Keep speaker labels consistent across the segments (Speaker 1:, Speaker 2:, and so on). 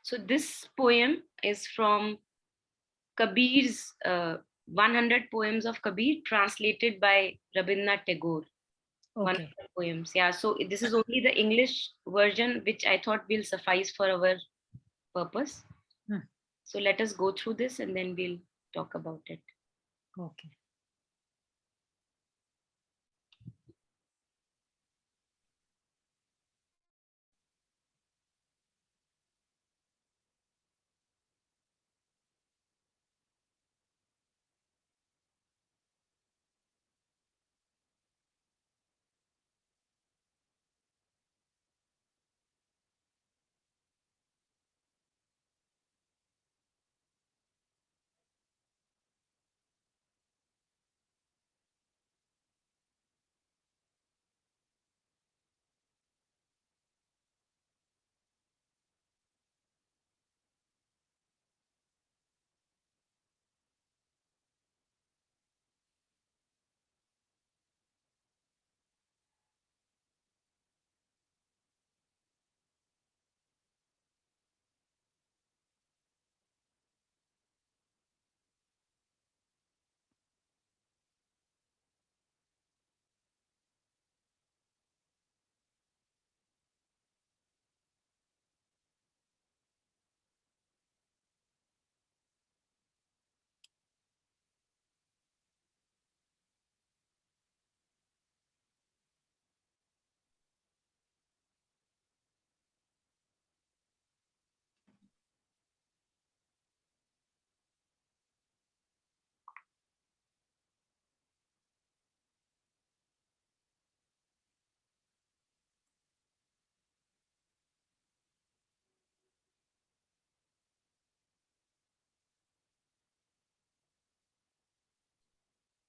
Speaker 1: So this poem is from Kabir's 100 poems of Kabir, translated by Rabindranath Tagore. One of
Speaker 2: Okay.
Speaker 1: the poems. Yeah. So this is only the English version, which I thought will suffice for our purpose. So let us go through this and then we'll talk about it.
Speaker 2: Okay.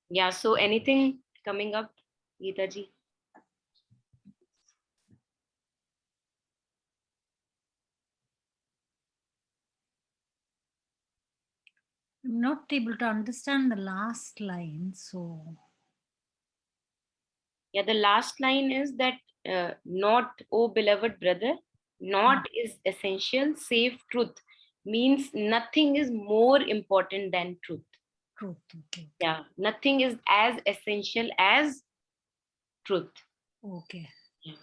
Speaker 1: Yeah. So anything coming up, Geeta ji?
Speaker 2: I'm not able to understand the last line, so.
Speaker 1: Yeah, the last line is that not, oh beloved brother, not is essential, save truth. Means nothing is more important than truth.
Speaker 2: Truth. Okay.
Speaker 1: Yeah, nothing is as essential as truth.
Speaker 2: Okay.
Speaker 1: Yeah.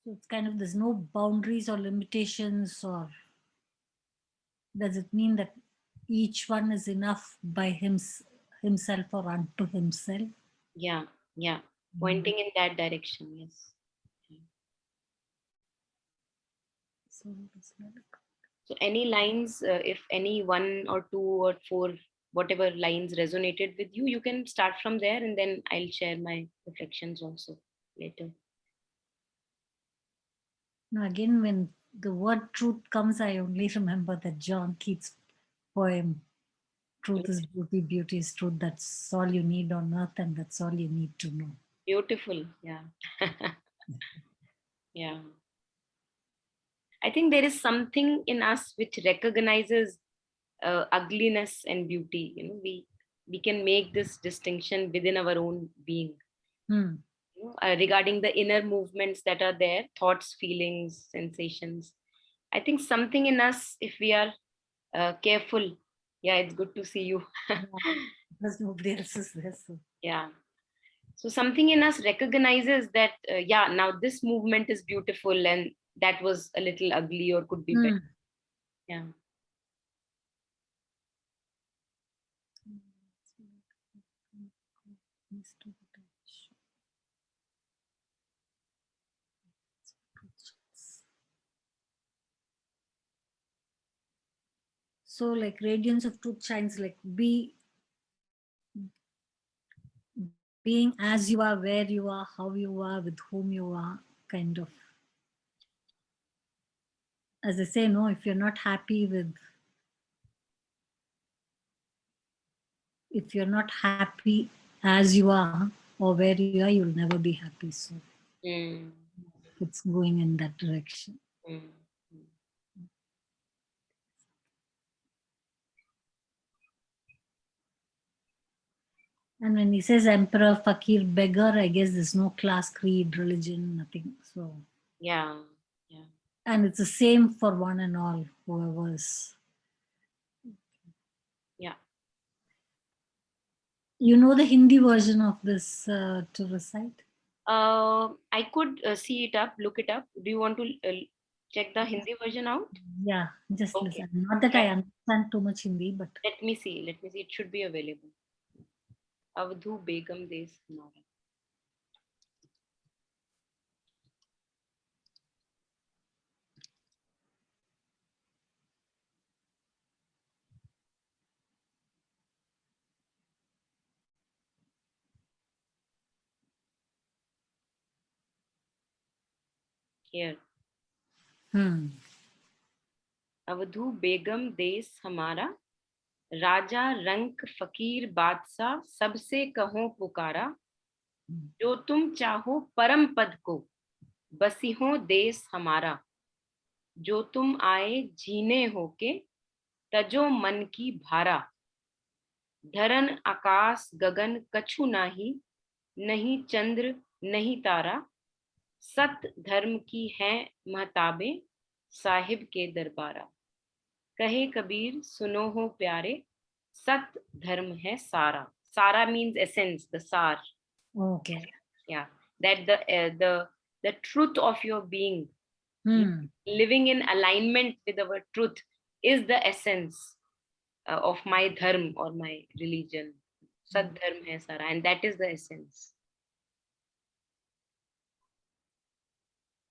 Speaker 2: So it's kind of, there's no boundaries or limitations, or does it mean that each one is enough by himself or unto himself?
Speaker 1: Yeah, yeah. Pointing in that direction, yes.
Speaker 2: So,
Speaker 1: So any lines, if any one or two or four, whatever lines resonated with you, you can start from there and then I'll share my reflections also later.
Speaker 2: now again, when the word truth comes, I only remember that John Keats poem, truth is beauty, beauty is truth. That's all you need on earth, and that's all you need to know.
Speaker 1: Beautiful. Yeah. Yeah. I think there is something in us which recognizes ugliness and beauty. You know, we can make this distinction within our own being. You know, regarding the inner movements that are there, thoughts, feelings, sensations. I think something in us, if we are careful, yeah, it's good to see you.
Speaker 2: Because nobody else is there. So.
Speaker 1: Yeah. So something in us recognizes that, yeah, now this movement is beautiful and that was a little ugly or could be better. Yeah.
Speaker 2: So like radiance of truth shines, like being as you are, where you are, how you are, with whom you are, kind of. As I say, no, if you're not happy with, if you're not happy as you are or where you are, you'll never be happy. So it's going in that direction. And when he says emperor, fakir, beggar, I guess there's no class, creed, religion, nothing. So
Speaker 1: yeah, yeah.
Speaker 2: And it's the same for one and all, whoever's.
Speaker 1: Yeah.
Speaker 2: You know the Hindi version of this to recite?
Speaker 1: I could see it up, look it up. Do you want to check the Hindi version out?
Speaker 2: Yeah, just
Speaker 1: Okay.
Speaker 2: listen. Not that I understand too much Hindi, but
Speaker 1: Let me see. Let me see. It should be available. Avadhu Begam Des Hamara. Here. Avdhu बेगम देश हमारा, राजा रंक फकीर बादशाह, सबसे कहो पुकारा, जो तुम चाहो परम पद को, बसी हो देश हमारा, जो तुम आए जीने होके, तजो मन की भारा, धरन आकाश गगन कछु नाही, नहीं चंद्र नहीं तारा, सत धर्म की है महताबे, साहिब के दरबारा। कहे कबीर सुनो हो प्यारे, सत धर्म है सारा. Sara means essence, the sar.
Speaker 2: okay.
Speaker 1: Yeah, that the truth of your being, living in alignment with our truth, is the essence of my dharma or my religion. Sat dharma hai sara, and that is the essence.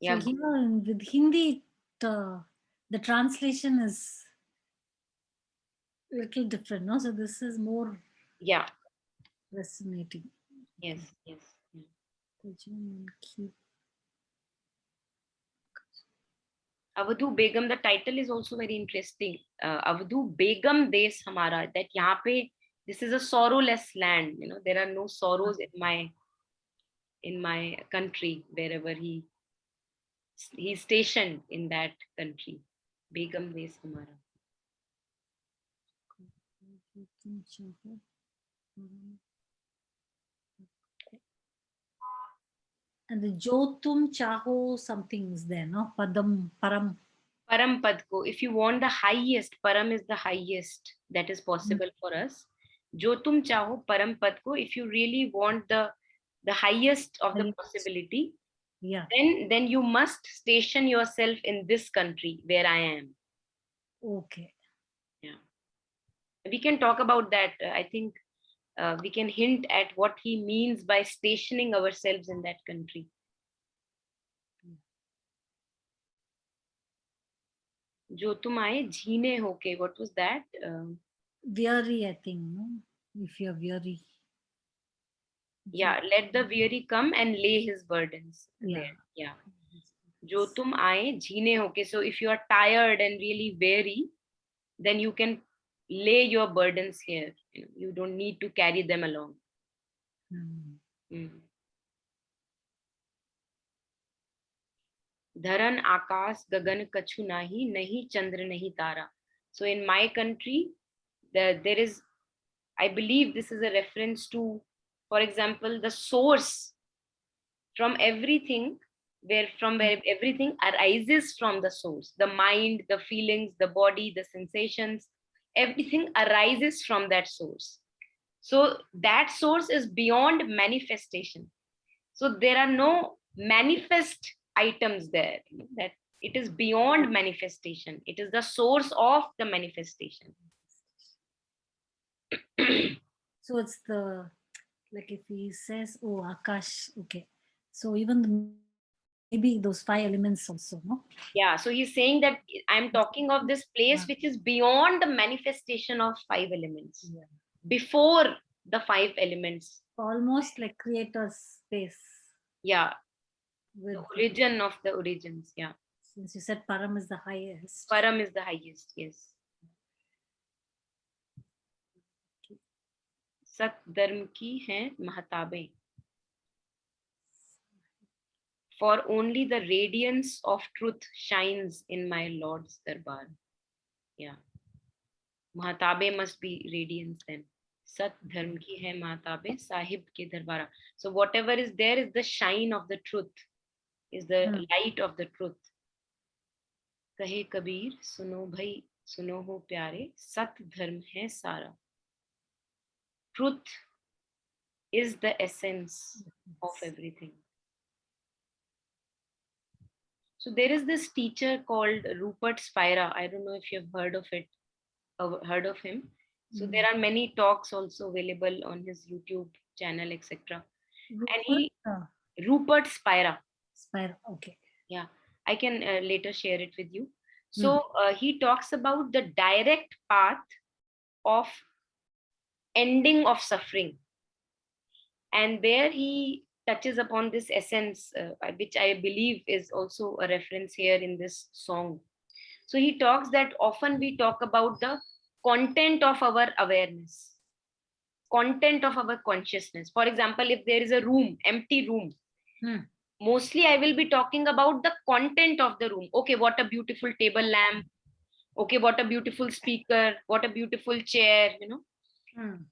Speaker 2: So
Speaker 1: Yeah,
Speaker 2: here with Hindi, the translation is a little different, no? So this is more
Speaker 1: yeah,
Speaker 2: resonating.
Speaker 1: yes, yes. Avadhu Begum, the title is also very interesting. Avadhu Begam Des Hamara, that यहाँ पे, this is a sorrowless land. You know, there are no sorrows in my country, wherever he's stationed in that country. Begam Des Hamara.
Speaker 2: And the Jo Tum Chaho something is there, no? Padam, Param.
Speaker 1: Param Pad ko, if you want the highest, Param is the highest that is possible for us. Jo tum chaho Param Pad ko, if you really want the highest of the possibility,
Speaker 2: yeah,
Speaker 1: then you must station yourself in this country where I am.
Speaker 2: Okay.
Speaker 1: Yeah, we can talk about that. I think we can hint at what he means by stationing ourselves in that country. जो तुम आए झीने होके, what was that?
Speaker 2: Weary, I think, no? If you're weary.
Speaker 1: Yeah, let the weary come and lay his burdens there. Yeah. जो तुम आए झीने होके. So if you are tired and really weary, then you can lay your burdens here. You don't need to carry them along. धरन आकाश गगन कछु नाही, नहीं चंद्र नहीं तारा. So in my country, there is, I believe this is a reference to, for example, the source from everything, where everything arises from the source. The mind, the feelings, the body, the sensations, everything arises from that source. So that source is beyond manifestation. So there are no manifest items there. That it is beyond manifestation. It is the source of the manifestation.
Speaker 2: So it's the, like if he says, oh, Akash, okay. So even maybe those 5 elements also, no?
Speaker 1: Yeah, so he's saying that I'm talking of this place which is beyond the manifestation of 5 elements. Yeah. Before the 5 elements.
Speaker 2: Almost like creator's space.
Speaker 1: Yeah. The origin of the origins, yeah.
Speaker 2: Since you said Param is the highest.
Speaker 1: Param is the highest, yes. सत धर्म की हैं महताबें. For only the radiance of truth shines in my Lord's Darbar. Yeah. Mahatabe must be radiance then. Sat dharm ki hai mahatabe, sahib ke darbara. So whatever is there is the shine of the truth, is the light of the truth. कहे कबीर सुनो भाई सुनो हो प्यारे, सत धर्म है सारा. Truth is the essence of everything. So there is this teacher called Rupert Spira. I don't know if you've heard of it, heard of him. So there are many talks also available on his YouTube channel, etc. And Rupert Spira.
Speaker 2: Spira, okay.
Speaker 1: Yeah, I can later share it with you. So he talks about the direct path of ending of suffering. And there he touches upon this essence, which I believe is also a reference here in this song. So he talks that often we talk about the content of our awareness, content of our consciousness. For example, if there is a room, empty room, mostly I will be talking about the content of the room. Okay, what a beautiful table lamp. Okay, what a beautiful speaker, what a beautiful chair, you know.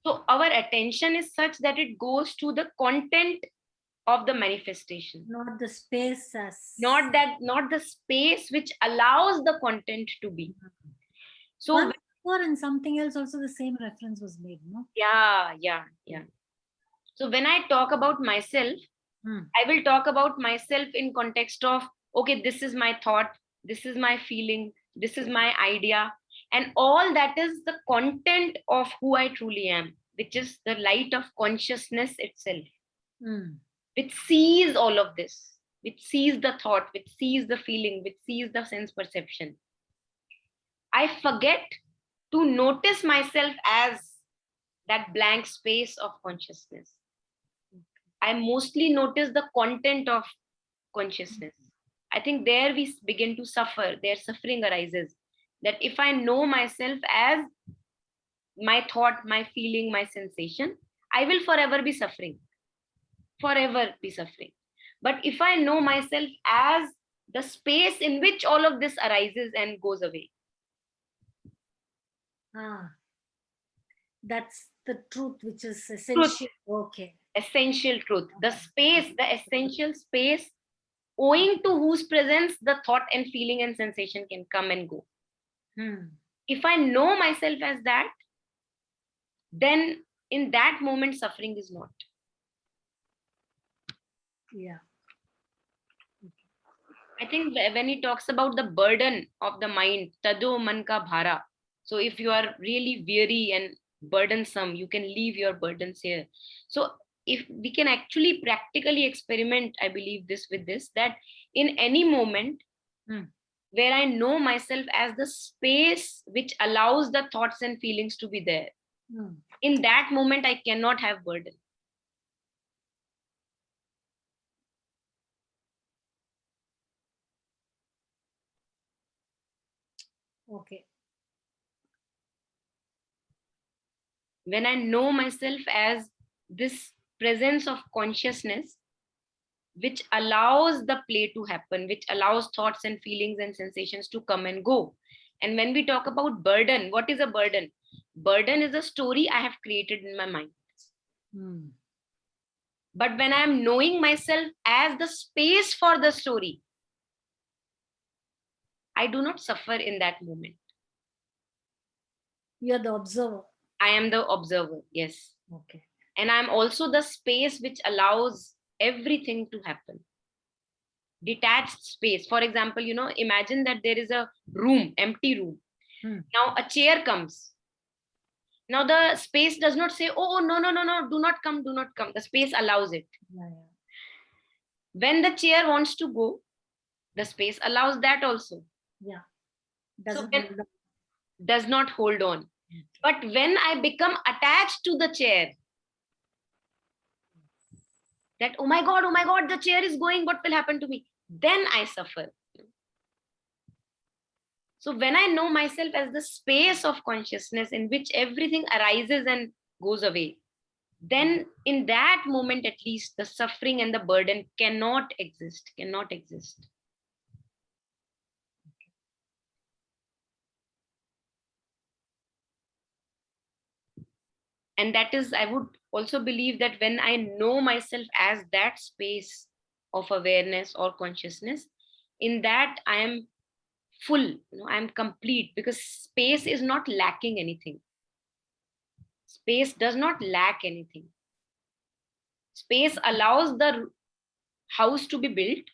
Speaker 1: So our attention is such that it goes to the content of the manifestation,
Speaker 2: not the space as
Speaker 1: not the space which allows the content to be. So
Speaker 2: or in something else also the same reference was made, no?
Speaker 1: Yeah. So when I talk about myself, I will talk about myself in context of, okay, this is my thought, this is my feeling, this is my idea, and all that is the content of who I truly am, which is the light of consciousness itself, which sees all of this, which sees the thought, which sees the feeling, which sees the sense perception. I forget to notice myself as that blank space of consciousness. I mostly notice the content of consciousness. I think there we begin to suffer, there suffering arises. That if I know myself as my thought, my feeling, my sensation, I will forever be suffering. Forever be suffering. But if I know myself as the space in which all of this arises and goes away.
Speaker 2: That's the truth, which is essential.
Speaker 1: Truth.
Speaker 2: Okay.
Speaker 1: Essential truth. The space, the essential space, owing to whose presence the thought and feeling and sensation can come and go. If I know myself as that, then in that moment suffering is not.
Speaker 2: Yeah.
Speaker 1: I think when he talks about the burden of the mind, tado man ka bhara. So if you are really weary and burdensome, you can leave your burdens here. So if we can actually practically experiment, I believe this with this, that in any moment where I know myself as the space which allows the thoughts and feelings to be there, in that moment I cannot have burden.
Speaker 2: Okay.
Speaker 1: When I know myself as this presence of consciousness, which allows the play to happen, which allows thoughts and feelings and sensations to come and go. And when we talk about burden, what is a burden? Burden is a story I have created in my mind. But when I am knowing myself as the space for the story, I do not suffer in that moment.
Speaker 2: You are the observer.
Speaker 1: I am the observer, yes.
Speaker 2: Okay.
Speaker 1: And I'm also the space which allows everything to happen. Detached space. For example, you know, imagine that there is a room, empty room. Now a chair comes. Now the space does not say, oh, no, do not come. The space allows it.
Speaker 2: Yeah.
Speaker 1: When the chair wants to go, the space allows that also.
Speaker 2: Yeah.
Speaker 1: Does not hold on. But when I become attached to the chair, that, oh my God, the chair is going, what will happen to me? Then I suffer. So when I know myself as the space of consciousness in which everything arises and goes away, then in that moment, at least, the suffering and the burden cannot exist. And that is, I would also believe that when I know myself as that space of awareness or consciousness, in that I am full, I'm complete, because space is not lacking anything. Space does not lack anything. Space allows the house to be built.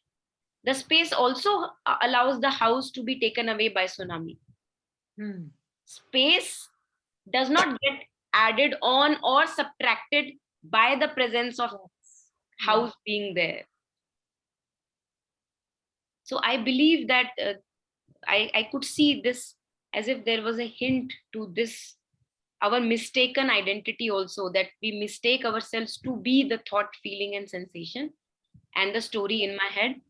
Speaker 1: The space also allows the house to be taken away by tsunami. Space does not get added on or subtracted by the presence of house being there. So I believe that I could see this as if there was a hint to this, our mistaken identity also, that we mistake ourselves to be the thought, feeling, and sensation and the story in my head.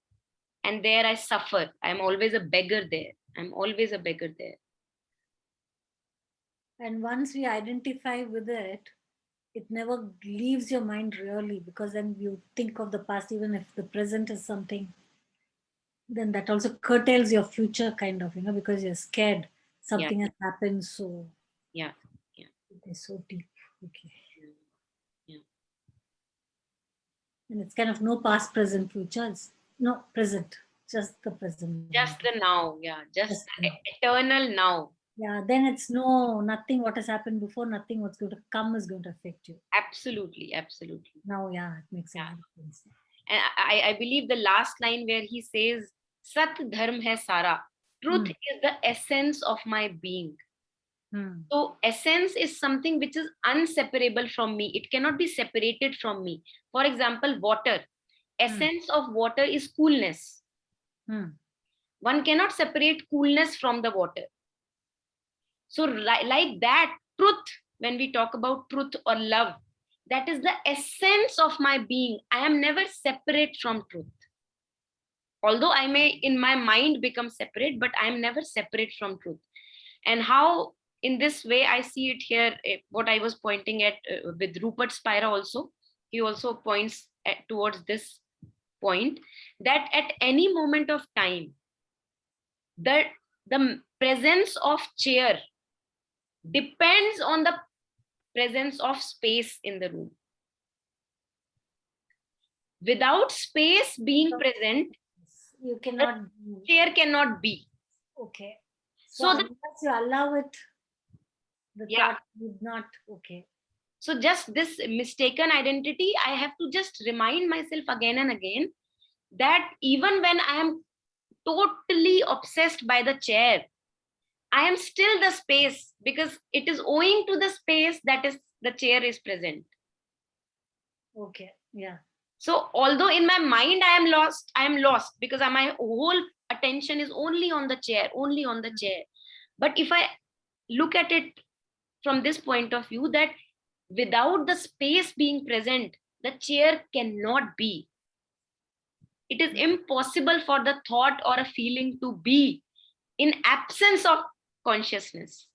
Speaker 1: And there I suffer. I'm always a beggar there. I'm always a beggar there.
Speaker 2: And once we identify with it, it never leaves your mind really, because then you think of the past, even if the present is something, then that also curtails your future, kind of, because you're scared something has happened. So
Speaker 1: yeah,
Speaker 2: it is so deep. Okay.
Speaker 1: Yeah.
Speaker 2: And it's kind of no past, present, future. It's no present, just the present.
Speaker 1: Just the now. Yeah, just the eternal now.
Speaker 2: Yeah, then it's nothing what has happened before, nothing what's going to come is going to affect you.
Speaker 1: Absolutely.
Speaker 2: Now, yeah, it makes a lot of sense.
Speaker 1: And I believe the last line where he says, Sat dharm hai sara. Truth is the essence of my being. So essence is something which is inseparable from me. It cannot be separated from me. For example, water. Essence of water is coolness. One cannot separate coolness from the water. So like that, truth, when we talk about truth or love, that is the essence of my being. I am never separate from truth. Although I may in my mind become separate, but I am never separate from truth. And how in this way I see it here, what I was pointing at with Rupert Spira also, he also points towards this point, that at any moment of time, the presence of chair depends on the presence of space in the room. Without space being present,
Speaker 2: you cannot,
Speaker 1: chair cannot be.
Speaker 2: Okay. So unless you allow it, the thought would not. Okay.
Speaker 1: So just this mistaken identity, I have to just remind myself again and again that even when I am totally obsessed by the chair, I am still the space, because it is owing to the space that is the chair is present.
Speaker 2: Okay. Yeah.
Speaker 1: So although in my mind I am lost because my whole attention is only on the chair. But if I look at it from this point of view, that without the space being present, the chair cannot be. It is impossible for the thought or a feeling to be in absence of consciousness.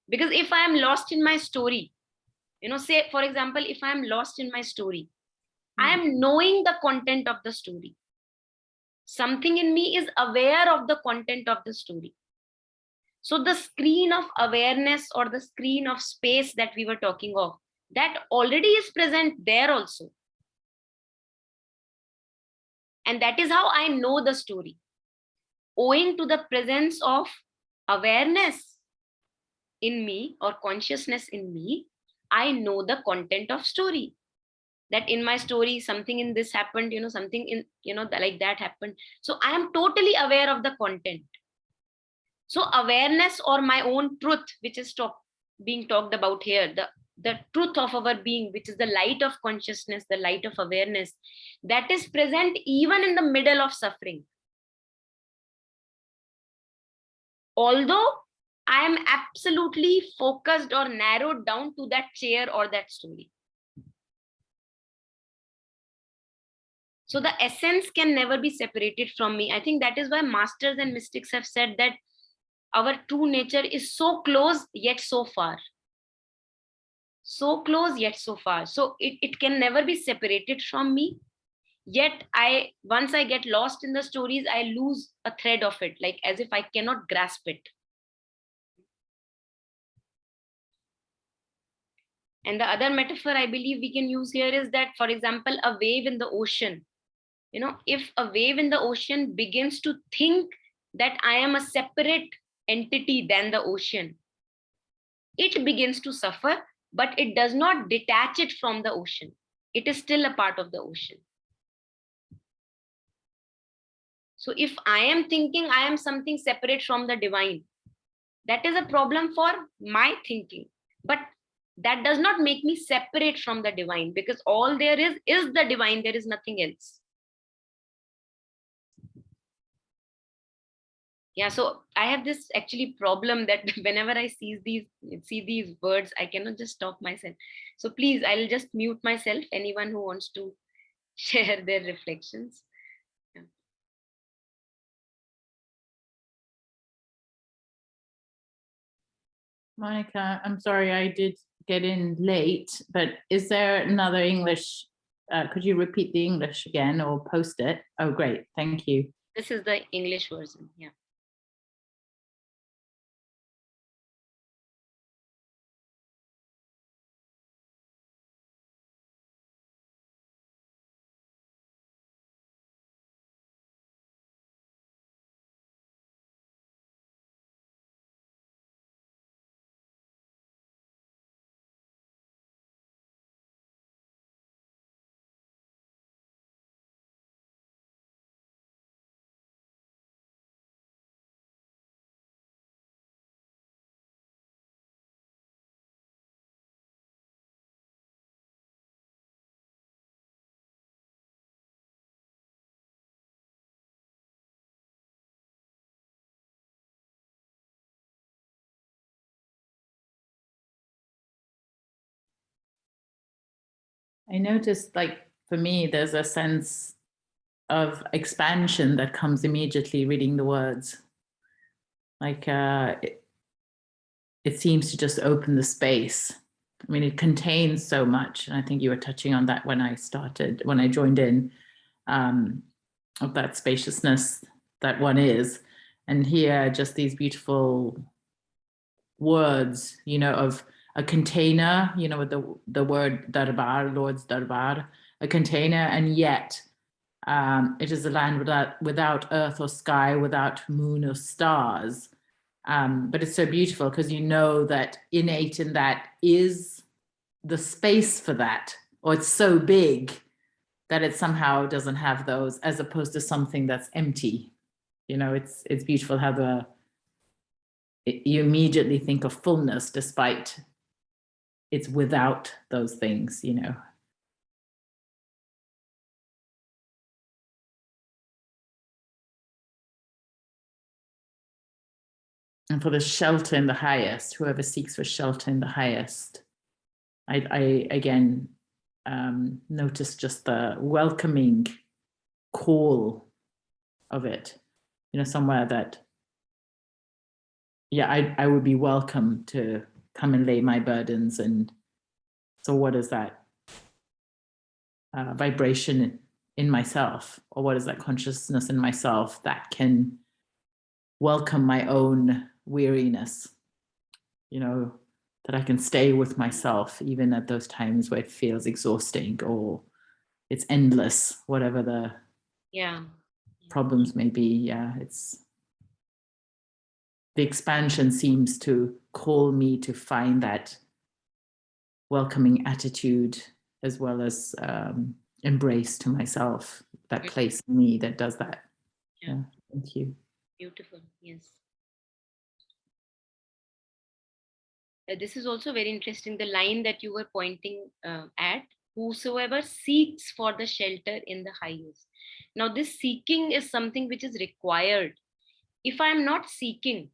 Speaker 1: Because if I am lost in my story, say for example, if I am lost in my story, I am knowing the content of the story. Something in me is aware of the content of the story. So the screen of awareness or the screen of space that we were talking of, that already is present there also. And that is how I know the story. Owing to the presence of awareness in me or consciousness in me, I know the content of story. That in my story, something in this happened, something in, like that happened. So I am totally aware of the content. So awareness or my own truth, which is being talked about here, the truth of our being, which is the light of consciousness, the light of awareness, that is present even in the middle of suffering. Although I am absolutely focused or narrowed down to that chair or that story. So the essence can never be separated from me. I think that is why masters and mystics have said that our true nature is so close yet so far. So close yet so far. So it can never be separated from me. Yet once I get lost in the stories, I lose a thread of it, like as if I cannot grasp it. And the other metaphor I believe we can use here is that, for example, a wave in the ocean You know, if a wave in the ocean begins to think that I am a separate entity than the ocean, it begins to suffer, but it does not detach it from the ocean. It is still a part of the ocean. So if I am thinking I am something separate from the divine, that is a problem for my thinking. But that does not make me separate from the divine, because all there is the divine. There is nothing else. Yeah, so I have this actually problem that whenever I see these words, I cannot just stop myself. So please, I'll just mute myself. Anyone who wants to share their reflections. Yeah.
Speaker 3: Monica, I'm sorry I did get in late, but is there another English? Could you repeat the English again or post it? Oh, great. Thank you.
Speaker 1: This is the English version. Yeah.
Speaker 3: I noticed, like, for me, there's a sense of expansion that comes immediately reading the words. Like, it seems to just open the space. I mean, it contains so much. And I think you were touching on that when I joined in, of that spaciousness that one is. And here, just these beautiful words, you know, of a container, you know, with the word Durbar, Lord's Durbar, a container, and yet it is a land without earth or sky, without moon or stars. But it's so beautiful because you know that innate in that is the space for that, or it's so big that it somehow doesn't have those, as opposed to something that's empty. You know, it's beautiful how you immediately think of fullness despite it's without those things, you know. And for the shelter in the highest, whoever seeks for shelter in the highest, I again notice just the welcoming call of it, you know, somewhere that, yeah, I would be welcome to come and lay my burdens. And so what is that vibration in myself, or what is that consciousness in myself that can welcome my own weariness, you know, that I can stay with myself even at those times where it feels exhausting or it's endless, whatever the problems may be. Yeah, it's the expansion seems to call me to find that welcoming attitude as well as embrace to myself, that place in me that does that. Yeah, thank you.
Speaker 1: Beautiful. Yes. This is also very interesting. The line that you were pointing at, whosoever seeks for the shelter in the highest. Now, this seeking is something which is required. If I'm not seeking,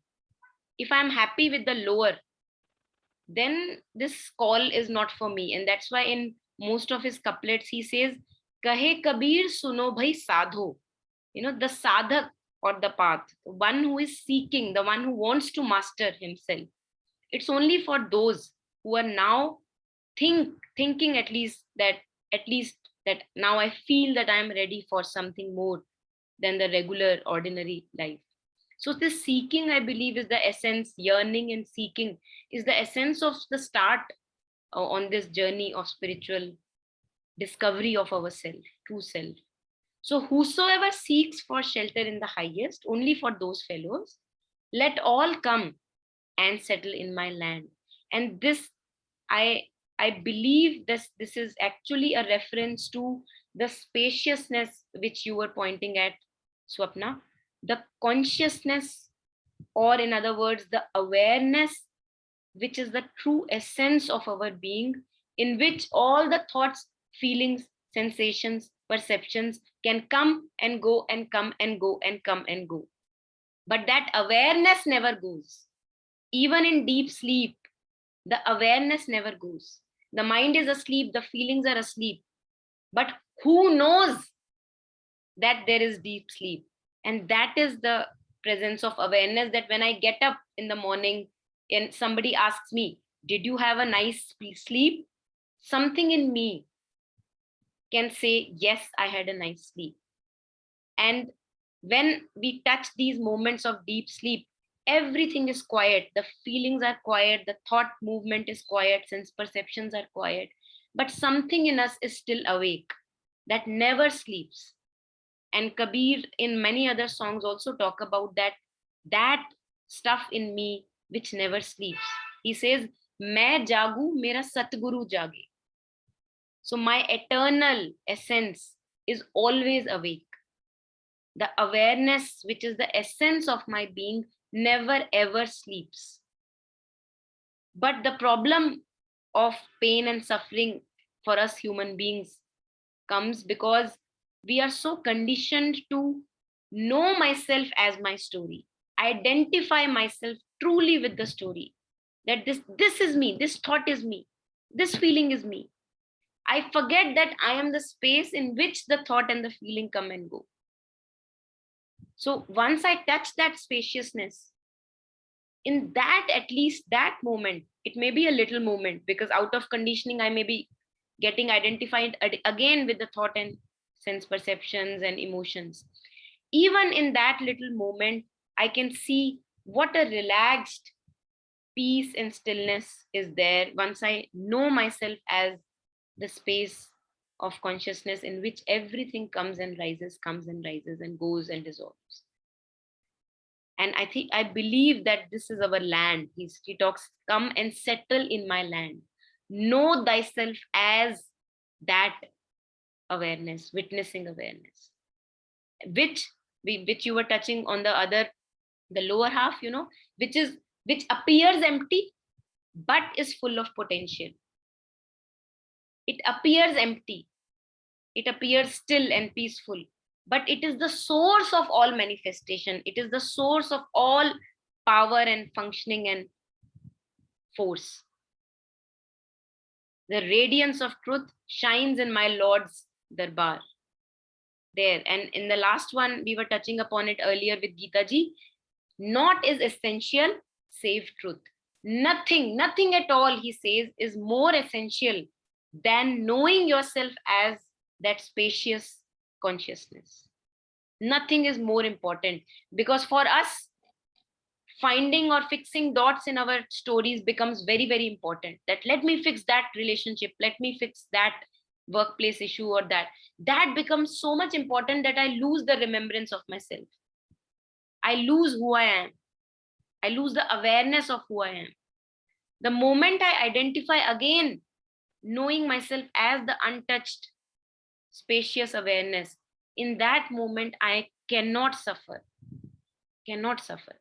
Speaker 1: if I'm happy with the lower, then this call is not for me. And that's why in most of his couplets, he says, Kahe Kabir suno bhai sadhu. You know, the sadhak or the path, the one who is seeking, the one who wants to master himself. It's only for those who are now thinking at least that now I feel that I'm ready for something more than the regular ordinary life. So this seeking, I believe, is the essence. Yearning and seeking is the essence of the start on this journey of spiritual discovery of ourself, true self. So whosoever seeks for shelter in the highest, only for those fellows, let all come and settle in my land. And this, I believe this is actually a reference to the spaciousness which you were pointing at, Swapna, the consciousness, or in other words, the awareness, which is the true essence of our being, in which all the thoughts, feelings, sensations, perceptions can come and go and come and go and come and go. But that awareness never goes. Even in deep sleep, the awareness never goes. The mind is asleep, the feelings are asleep. But who knows that there is deep sleep? And that is the presence of awareness, that when I get up in the morning and somebody asks me, did you have a nice sleep? Something in me can say, yes, I had a nice sleep. And when we touch these moments of deep sleep, everything is quiet. The feelings are quiet. The thought movement is quiet. Sense perceptions are quiet. But something in us is still awake, that never sleeps. And Kabir in many other songs also talk about that stuff in me which never sleeps. He says, "Main jagu, mera Satguru jage." So my eternal essence is always awake. The awareness, which is the essence of my being, never ever sleeps. But the problem of pain and suffering for us human beings comes because we are so conditioned to know myself as my story, identify myself truly with the story, that this is me, this thought is me, this feeling is me. I forget that I am the space in which the thought and the feeling come and go. So once I touch that spaciousness, in that, at least that moment, it may be a little moment, because out of conditioning I may be getting identified again with the thought and sense perceptions and emotions. Even in that little moment, I can see what a relaxed peace and stillness is there once I know myself as the space of consciousness in which everything comes and rises and goes and dissolves. And I believe that this is our land. He talks, come and settle in my land. Know thyself as that awareness, witnessing awareness, which you were touching on the lower half, which appears empty, but is full of potential. It appears empty. It appears still and peaceful, but it is the source of all manifestation. It is the source of all power and functioning and force. The radiance of truth shines in my Lord's Durbar. There. And in the last one, we were touching upon it earlier with Geeta ji. Naught is essential save truth. Nothing at all, he says, is more essential than knowing yourself as that spacious consciousness. Nothing is more important, because for us, finding or fixing dots in our stories becomes very, very important. That let me fix that relationship, let me fix that workplace issue, or that becomes so much important that I lose the remembrance of myself. I lose who I am. I lose the awareness of who I am. The moment I identify again, knowing myself as the untouched, spacious awareness, in that moment, I cannot suffer. Cannot suffer.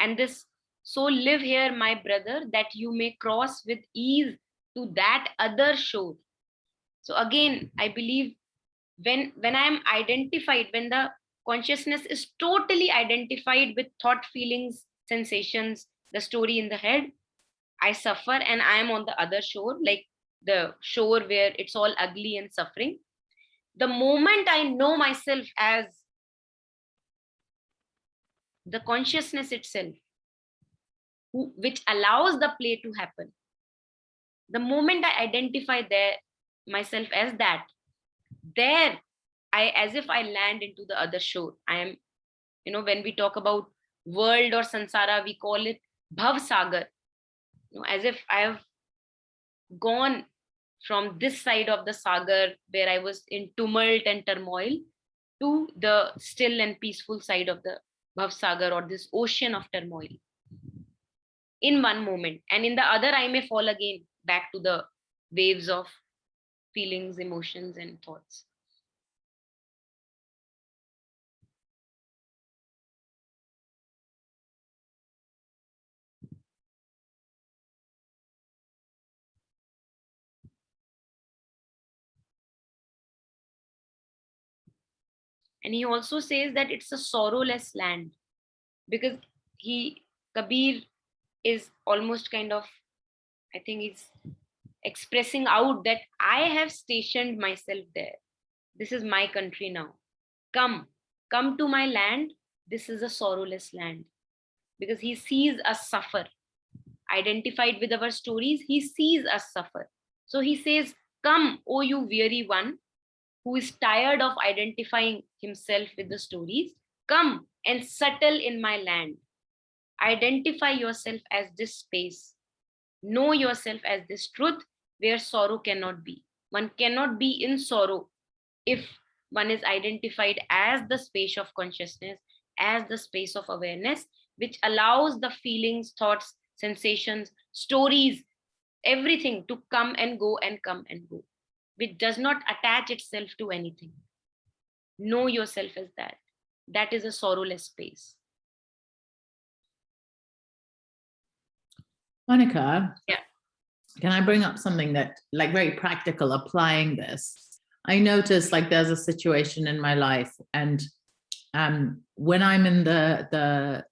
Speaker 1: And this, so live here, my brother, that you may cross with ease to that other shore. So again, I believe when I am identified, when the consciousness is totally identified with thought, feelings, sensations, the story in the head, I suffer, and I am on the other shore, like the shore where it's all ugly and suffering. The moment I know myself as the consciousness itself, which allows the play to happen, the moment I identify myself as that, there as if I land into the other shore. I am, when we talk about world or samsara, we call it bhav sagar, as if I have gone from this side of the sagar where I was in tumult and turmoil to the still and peaceful side of the bhav sagar, or this ocean of turmoil, in one moment. And in the other, I may fall again back to the waves of feelings, emotions, and thoughts. And he also says that it's a sorrowless land, because Kabir is almost kind of, I think he's expressing out that I have stationed myself there. This is my country now. Come to my land. This is a sorrowless land, because he sees us suffer. Identified with our stories, he sees us suffer. So he says, come, O you weary one, who is tired of identifying himself with the stories, come and settle in my land. Identify yourself as this space. Know yourself as this truth where sorrow cannot be. One cannot be in sorrow if one is identified as the space of consciousness, as the space of awareness, which allows the feelings, thoughts, sensations, stories, everything to come and go and come and go, which does not attach itself to anything. Know yourself as that. That is a sorrowless space.
Speaker 3: Monica,
Speaker 1: Yeah.
Speaker 3: can I bring up something that, like, very practical, applying this? I noticed, like, there's a situation in my life, and when I'm in the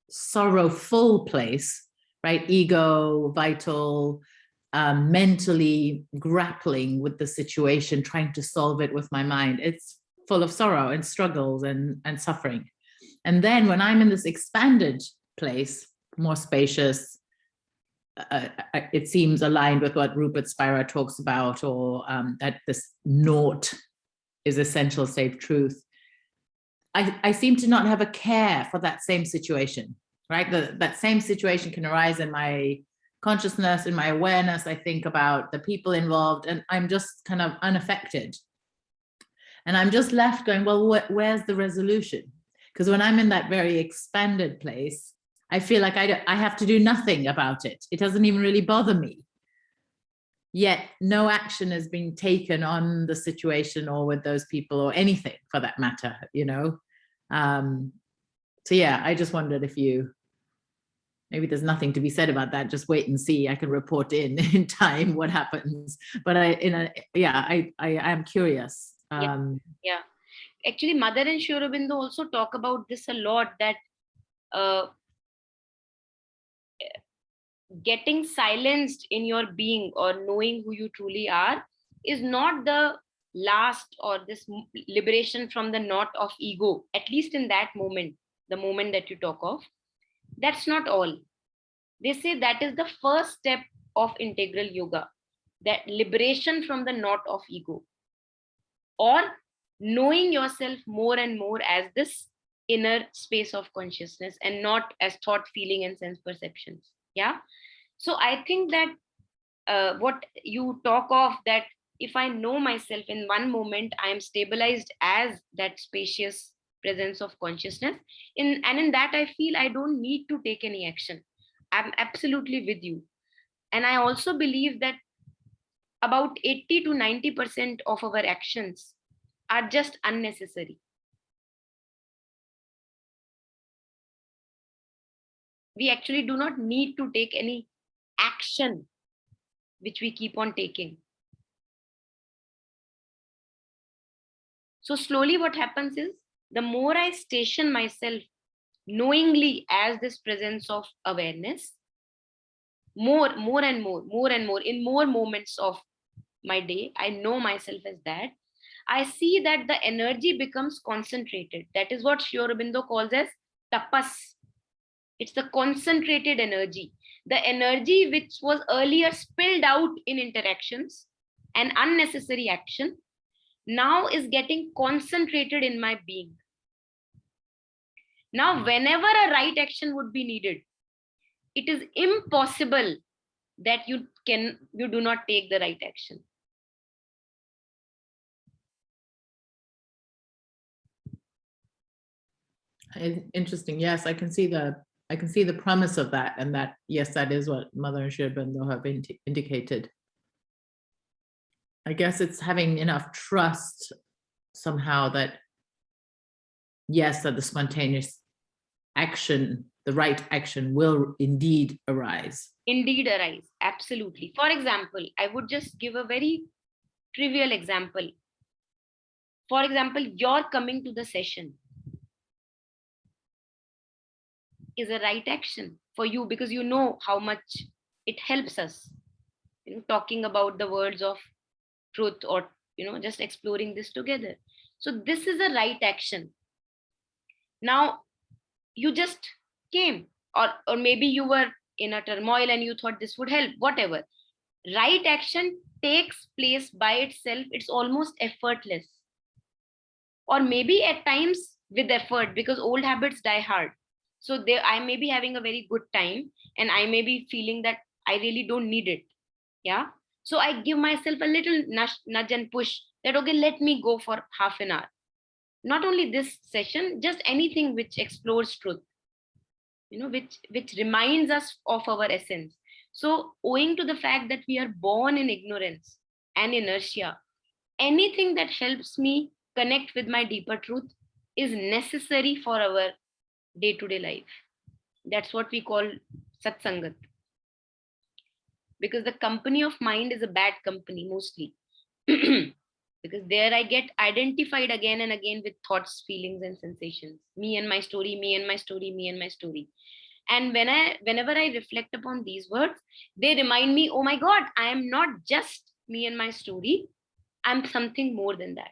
Speaker 3: sorrowful place, right, ego, vital, mentally grappling with the situation, trying to solve it with my mind, it's full of sorrow and struggles and suffering. And then when I'm in this expanded place, more spacious, it seems aligned with what Rupert Spira talks about, or that this naught is essential save truth. I seem to not have a care for that same situation, right? That same situation can arise in my consciousness, in my awareness. I think about the people involved, and I'm just kind of unaffected. And I'm just left going, well, where's the resolution? Because when I'm in that very expanded place, I feel like I have to do nothing about it. It doesn't even really bother me. Yet no action is being taken on the situation or with those people or anything for that matter, you know? So yeah, I just wondered if maybe there's nothing to be said about that. Just wait and see. I can report in time what happens. But I am curious.
Speaker 1: Yeah. Actually, Mother and Sri Aurobindo also talk about this a lot, that getting silenced in your being, or knowing who you truly are, is not the last, or this liberation from the knot of ego, at least in that moment, the moment that you talk of. That's not all. They say that is the first step of integral yoga, that liberation from the knot of ego, or knowing yourself more and more as this inner space of consciousness, and not as thought, feeling, and sense perceptions. Yeah. So I think that what you talk of, that if I know myself in one moment, I am stabilized as that spacious presence of consciousness, and in that I feel I don't need to take any action. I'm absolutely with you. And I also believe that about 80 to 90% of our actions are just unnecessary. We actually do not need to take any action which we keep on taking. So slowly what happens is, the more I station myself knowingly as this presence of awareness, more and more in more moments of my day, I know myself as that. I see that the energy becomes concentrated. That is what Sri Aurobindo calls as tapas. It's the concentrated energy. The energy which was earlier spilled out in interactions and unnecessary action, now is getting concentrated in my being. Now, whenever a right action would be needed, it is impossible that you do not take the right action.
Speaker 3: Interesting. Yes, I can see the promise of that, and that, yes, that is what Mother and Sri Aurobindo have indicated. I guess it's having enough trust somehow that, yes, that the spontaneous action, the right action, will indeed arise.
Speaker 1: Indeed arise, absolutely. For example, I would just give a very trivial example. For example, you're coming to the session is a right action for you, because you know how much it helps us, talking about the words of truth, or just exploring this together. So this is a right action. Now you just came, or maybe you were in a turmoil and you thought this would help, whatever. Right action takes place by itself. It's almost effortless, or maybe at times with effort, because old habits die hard. So there I may be having a very good time, and I may be feeling that I really don't need it. Yeah. So I give myself a little nudge and push that, okay, let me go for half an hour. Not only this session, just anything which explores truth, which reminds us of our essence. So owing to the fact that we are born in ignorance and inertia, anything that helps me connect with my deeper truth is necessary for our day-to-day life. That's what we call satsangat. Because the company of mind is a bad company mostly. Because there I get identified again and again with thoughts, feelings, and sensations. Me and my story, me and my story, me and my story. And whenever I reflect upon these words, they remind me, oh my God, I am not just me and my story. I'm something more than that.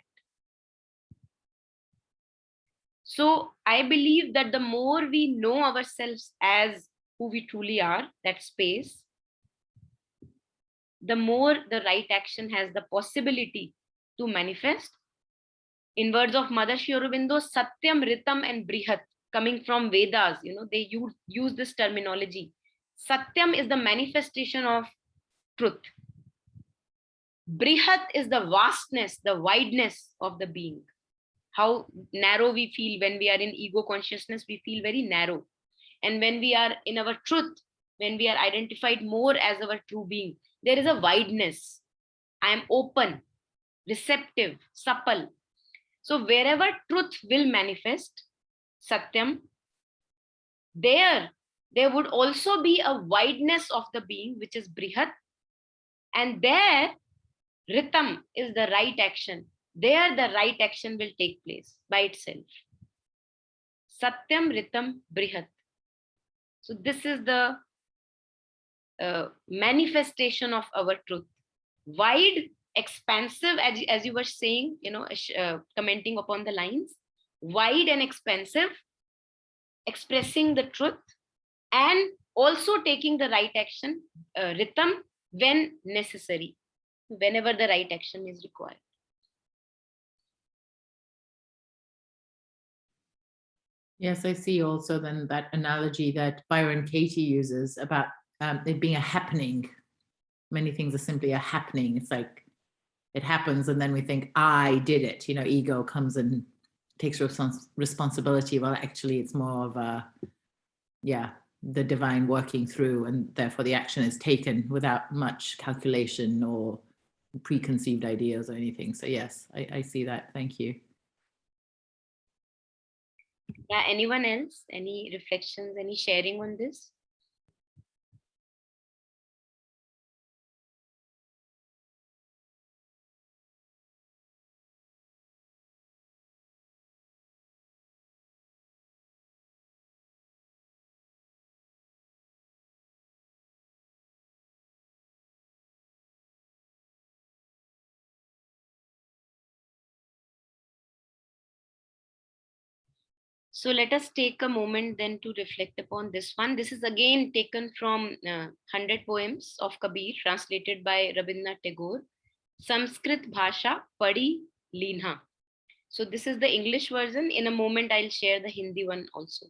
Speaker 1: So I believe that the more we know ourselves as who we truly are, that space, the more the right action has the possibility to manifest. In words of Mother Sri Aurobindo, Satyam, Ritam, and Brihat, coming from Vedas, they use this terminology. Satyam is the manifestation of truth. Brihat is the vastness, the wideness of the being. How narrow we feel when we are in ego consciousness, we feel very narrow. And when we are in our truth, when we are identified more as our true being, there is a wideness. I am open, receptive, supple. So wherever truth will manifest, Satyam, there would also be a wideness of the being, which is Brihat. And there, Ritam is the right action. There, the right action will take place by itself. Satyam, Ritam, Brihat. So this is the manifestation of our truth. Wide, expansive, as you were saying, commenting upon the lines, wide and expansive, expressing the truth, and also taking the right action, Ritam, when necessary, whenever the right action is required.
Speaker 3: Yes, I see also then that analogy that Byron Katie uses about it being a happening. Many things are simply a happening. It's like it happens and then we think, I did it. Ego comes and takes responsibility. Well, actually, it's more of a, the divine working through, and therefore the action is taken without much calculation or preconceived ideas or anything. So yes, I see that. Thank you.
Speaker 1: Yeah, anyone else? Any reflections, any sharing on this? So let us take a moment then to reflect upon this one. This is again taken from 100 Poems of Kabir, translated by Rabindranath Tagore. Sanskrit Bhasha Padi Linha. So this is the English version. In a moment, I'll share the Hindi one also.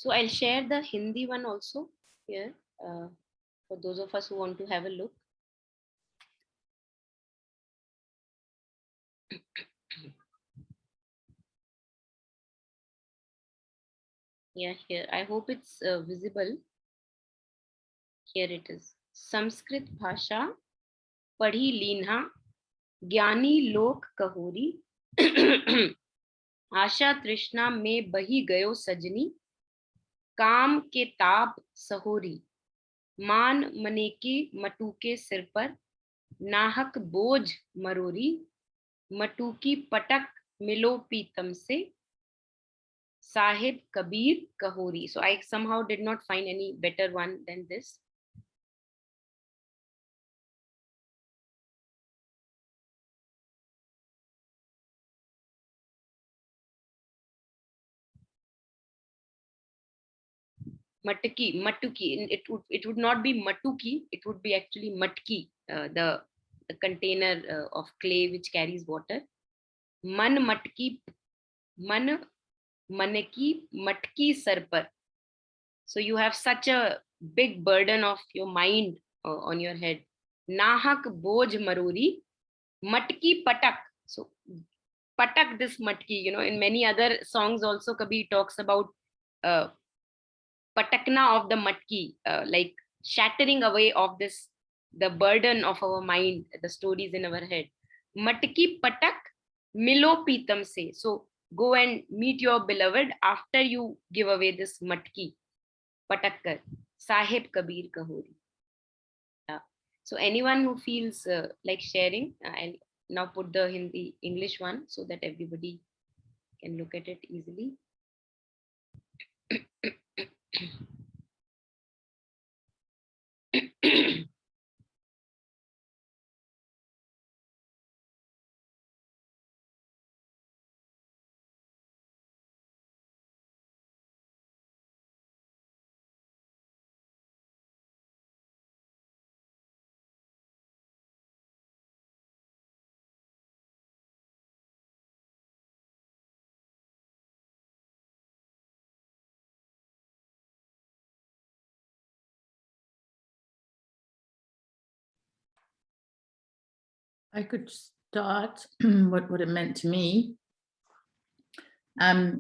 Speaker 1: So I'll share the Hindi one also here for those of us who want to have a look. Yeah, here. I hope it's visible. Here it is. Sanskrit Bhasha Padhi Linha Gyani Lok Kahori आशा तृष्णा में बही गयो सजनी काम के ताप सहोरी मान मने की मटू के सिर पर नाहक बोझ मरोरी मटू की पटक मिलो पीतम से Sahib Kabir कहोरी. So I somehow did not find any better one than this. Matki, matuki. It would not be matuki. It would be actually matki, the container of clay which carries water. Man matki, man manaki matki sar par. So you have such a big burden of your mind on your head. Nahak boj marori, matki patak. So patak this matki. You know, in many other songs also Kabir talks about patakna of the matki, like shattering away of this, the burden of our mind, the stories in our head. Matki patak milo pitam se. So go and meet your beloved after you give away this matki. Patakkar. Sahib Kabir Kahori. Yeah. So anyone who feels like sharing, I'll now put the Hindi English one so that everybody can look at it easily.
Speaker 3: I could start what it meant to me. I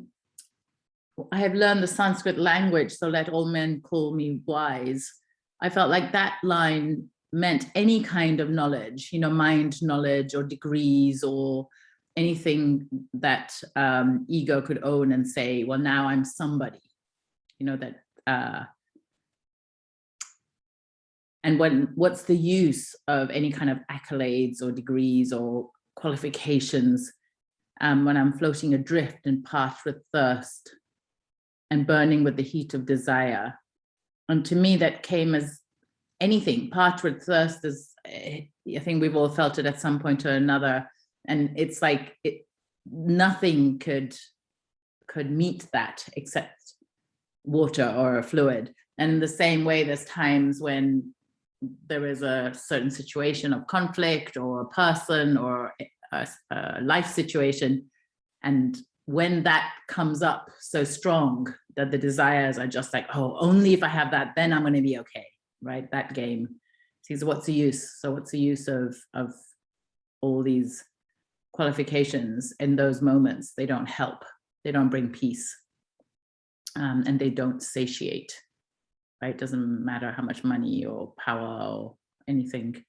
Speaker 3: have learned the Sanskrit language, so let all men call me wise. I felt like that line meant any kind of knowledge, you know, mind knowledge or degrees or anything that ego could own and say, well, now I'm somebody, you know, that, and what's the use of any kind of accolades or degrees or qualifications when I'm floating adrift and parched with thirst and burning with the heat of desire? And to me, that came as anything. Parched with thirst is, I think we've all felt it at some point or another. And it's like nothing could meet that except water or a fluid. And in the same way, there's times when there is a certain situation of conflict or a person or a life situation. And when that comes up so strong that the desires are just like, oh, only if I have that, then I'm going to be okay, right? That game. So what's the use? So what's the use of all these qualifications in those moments? They don't help. They don't bring peace. And they don't satiate. Right? Doesn't matter how much money or power or anything.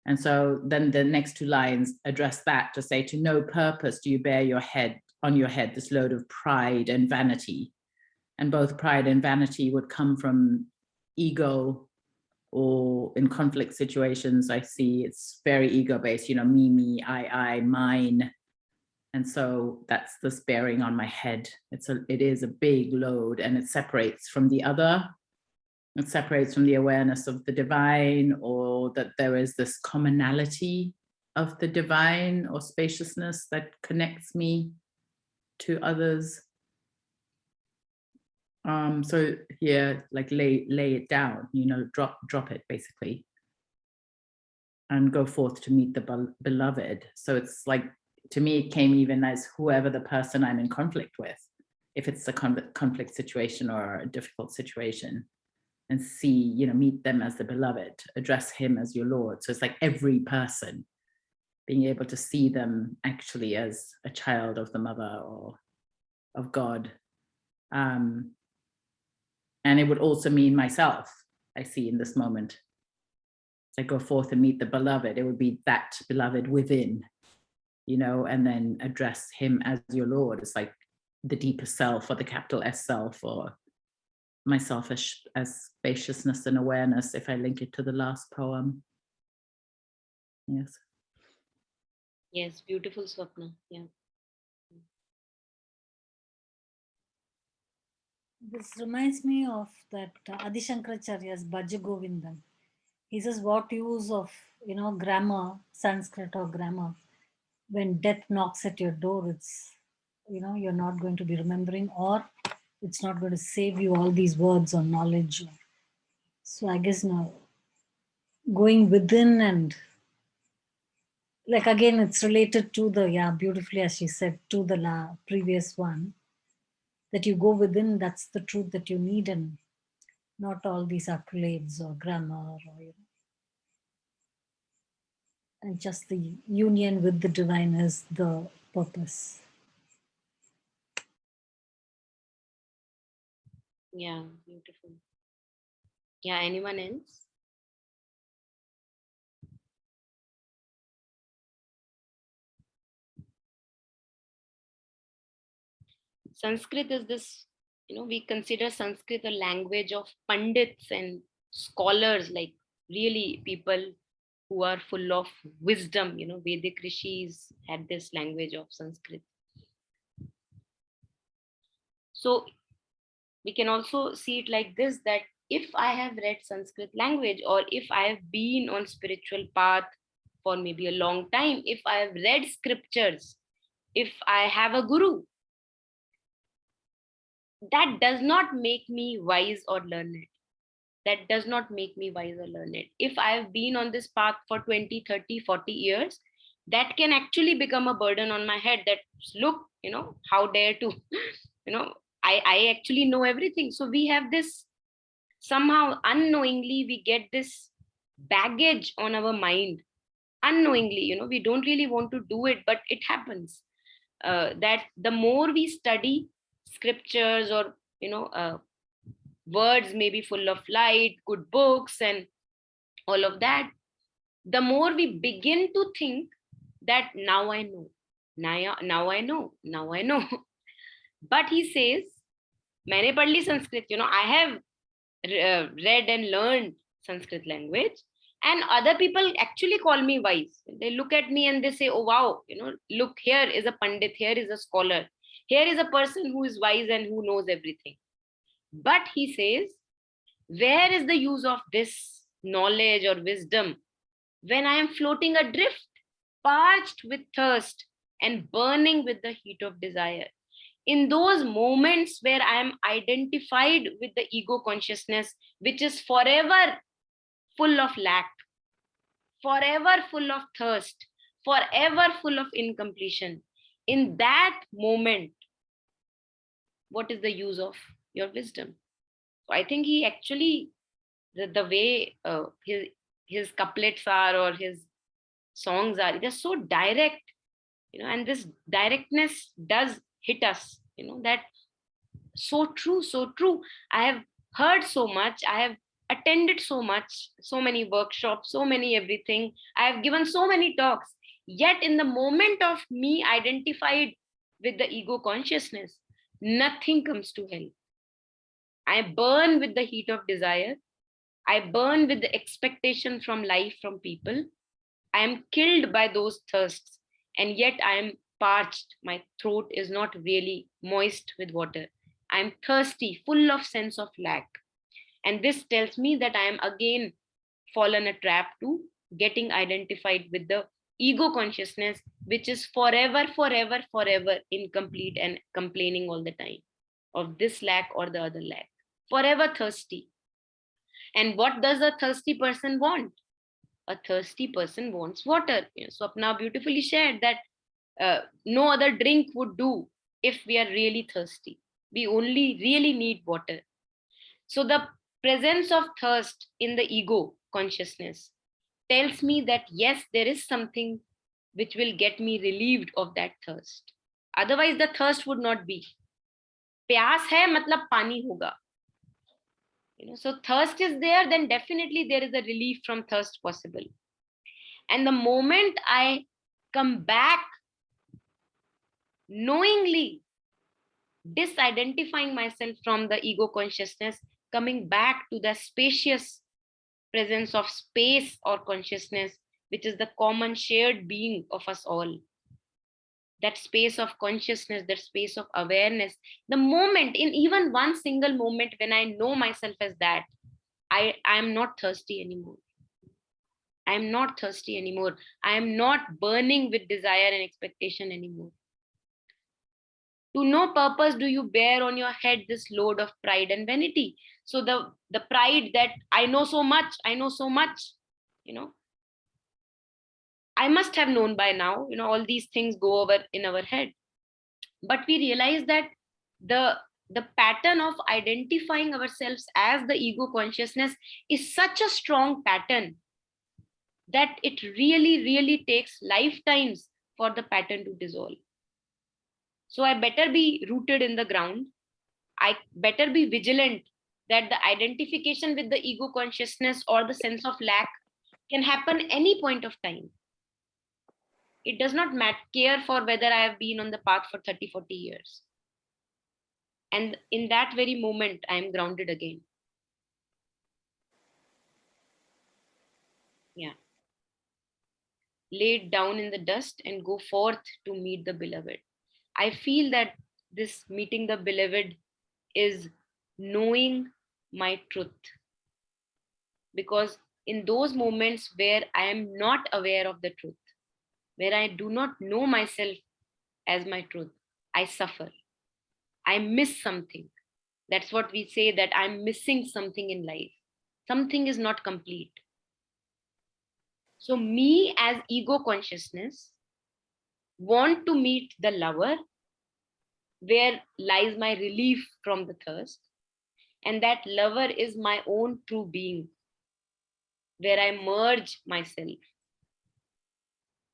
Speaker 3: And so then the next two lines address that to say, to no purpose do you bear on your head this load of pride and vanity. And both pride and vanity would come from ego, or in conflict situations, I see it's very ego-based, you know, me, I, mine. And so that's this bearing on my head. It is a big load, and it separates from the other. It separates from the awareness of the divine, or that there is this commonality of the divine or spaciousness that connects me to others. So here, like lay it down, you know, drop it basically, and go forth to meet the beloved. So it's like, to me, it came even as whoever the person I'm in conflict with. if it's a conflict situation or a difficult situation, and see, meet them as the beloved, address him as your Lord. So it's like every person being able to see them actually as a child of the mother or of God. And it would also mean myself, I see in this moment. As I go forth and meet the beloved, it would be that beloved within, and then address him as your Lord. It's like the deeper self, or the capital S self, or myself as spaciousness and awareness, if I link it to the last poem. Yes.
Speaker 1: Yes, beautiful, Swapna. Yeah.
Speaker 2: This reminds me of that Adi Shankaracharya's Bhaja Govindam. He says, what use of, grammar, Sanskrit or grammar, when death knocks at your door, it's, you're not going to be remembering, or it's not going to save you all these words or knowledge. So I guess now going within, and like, again, it's related to the, beautifully as she said, to the previous one, that you go within, that's the truth that you need, and not all these accolades or grammar, or and just the union with the divine is the purpose.
Speaker 1: Yeah, beautiful. Yeah, anyone else? Sanskrit is this, we consider Sanskrit a language of pandits and scholars, like really people who are full of wisdom. Vedic rishis had this language of Sanskrit. So we can also see it like this, that if I have read Sanskrit language, or if I have been on spiritual path for maybe a long time, if I have read scriptures, if I have a guru, that does not make me wise or learned. That does not make me wise or learned. If I have been on this path for 20, 30, 40 years, that can actually become a burden on my head, that look, how dare to, I actually know everything. So we have this, somehow unknowingly, we get this baggage on our mind. Unknowingly, we don't really want to do it, but it happens. That the more we study scriptures, or, words may be full of light, good books, and all of that, the more we begin to think that now I know, now I know, now I know. But he says, मैंने पढ़ ली Sanskrit, I have read and learned Sanskrit language, and other people actually call me wise. They look at me and they say, oh wow, look, here is a pandit, here is a scholar, here is a person who is wise and who knows everything. But he says, where is the use of this knowledge or wisdom when I am floating adrift, parched with thirst and burning with the heat of desire? In those moments where I am identified with the ego consciousness, which is forever full of lack, forever full of thirst, forever full of incompletion, in that moment, what is the use of your wisdom? So I think he actually, the way his couplets are, or his songs are, they're so direct, and this directness does hit us, that so true, so true. I have heard so much, I have attended so much, so many workshops, so many everything, I have given so many talks, yet in the moment of me identified with the ego consciousness, nothing comes to help. I burn with the heat of desire, I burn with the expectation from life, from people. I am killed by those thirsts, and yet I am parched. My throat is not really moist with water. I am thirsty, full of sense of lack. And this tells me that I am again fallen a trap to getting identified with the ego consciousness, which is forever, forever, forever incomplete and complaining all the time of this lack or the other lack. Forever thirsty. And what does a thirsty person want? A thirsty person wants water. Swapna beautifully shared that no other drink would do if we are really thirsty. We only really need water. So the presence of thirst in the ego consciousnness tells me that yes, there is something which will get me relieved of that thirst. Otherwise, the thirst would not be. प्यास है मतलब पानी होगा. So thirst is there, then definitely there is a relief from thirst possible. And the moment I come back knowingly, disidentifying myself from the ego consciousness, coming back to the spacious presence of space or consciousness, which is the common shared being of us all. That space of consciousness, that space of awareness, the moment, in even one single moment when I know myself as that, I am not thirsty anymore. I am not thirsty anymore. I am not burning with desire and expectation anymore. To no purpose do you bear on your head this load of pride and vanity. So the pride that I know so much, I must have known by now, all these things go over in our head. But we realize that the pattern of identifying ourselves as the ego consciousness is such a strong pattern that it really, really takes lifetimes for the pattern to dissolve. So I better be rooted in the ground. I better be vigilant that the identification with the ego consciousness or the sense of lack can happen any point of time. It does not care for whether I have been on the path for 30, 40 years. And in that very moment, I am grounded again. Yeah. Laid down in the dust and go forth to meet the beloved. I feel that this meeting the beloved is knowing my truth. Because in those moments where I am not aware of the truth, where I do not know myself as my truth, I suffer. I miss something. That's what we say, that I'm missing something in life. Something is not complete. So me as ego consciousness want to meet the lover where lies my relief from the thirst. And that lover is my own true being, where I merge myself,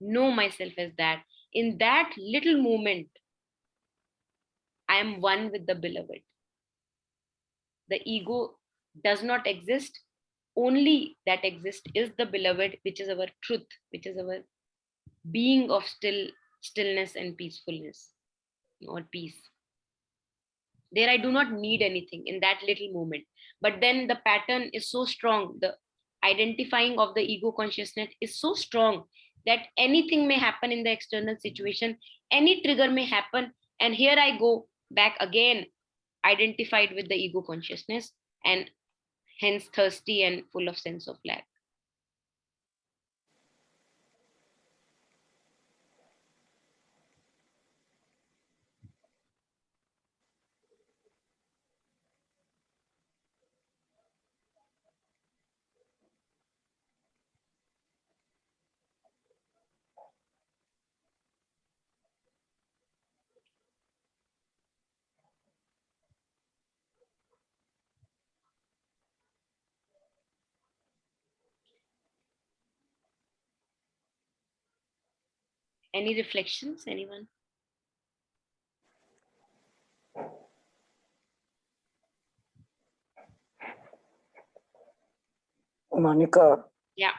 Speaker 1: know myself as that. In that little moment, I am one with the beloved. The ego does not exist. Only that exists is the beloved, which is our truth, which is our being of stillness and peacefulness or peace. There I do not need anything in that little moment. But then the pattern is so strong. The identifying of the ego consciousness is so strong that anything may happen in the external situation, any trigger may happen, and here I go back again, identified with the ego consciousness, and hence thirsty and full of sense of lack. Any reflections, anyone?
Speaker 4: Monica.
Speaker 1: Yeah.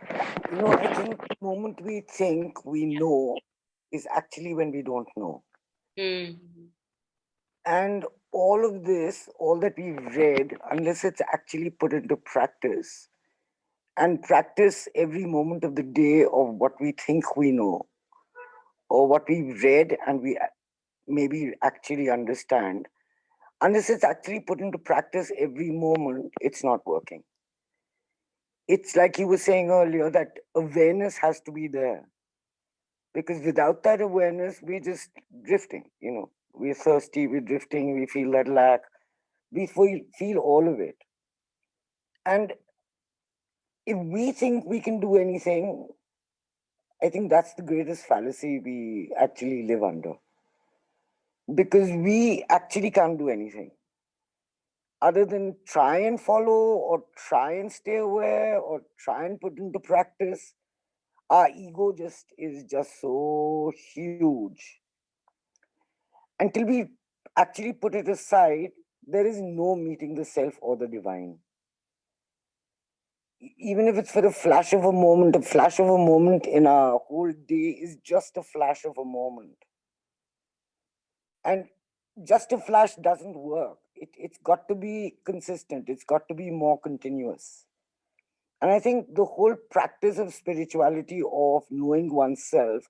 Speaker 4: I think the moment we think we know is actually when we don't know.
Speaker 1: Mm-hmm.
Speaker 4: And all of this, all that we've read, unless it's actually put into practice, and practice every moment of the day of what we think we know, or what we've read and we maybe actually understand, unless it's actually put into practice every moment, it's not working. It's like you were saying earlier, that awareness has to be there. Because without that awareness, we're just drifting, We're thirsty, we're drifting, we feel that lack. We feel all of it. And if we think we can do anything, I think that's the greatest fallacy we actually live under. because we actually can't do anything other than try and follow or try and stay aware or try and put into practice. Our ego is just so huge. Until we actually put it aside, there is no meeting the self or the divine. Even if it's for a flash of a moment in our whole day is just a flash of a moment. And just a flash doesn't work. It's got to be consistent. It's got to be more continuous. And I think the whole practice of spirituality, of knowing oneself,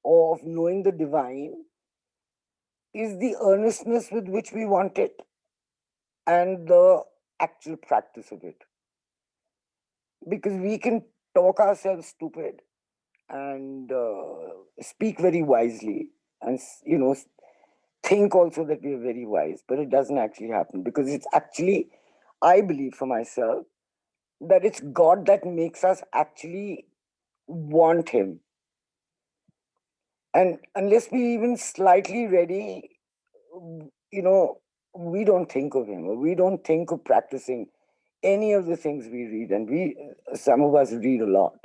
Speaker 4: or of knowing the divine, is the earnestness with which we want it and the actual practice of it. Because we can talk ourselves stupid and speak very wisely and, think also that we are very wise, but it doesn't actually happen, because it's actually, I believe for myself, that it's God that makes us actually want him. And unless we even slightly ready, we don't think of him, or we don't think of practicing any of the things we read. And some of us read a lot.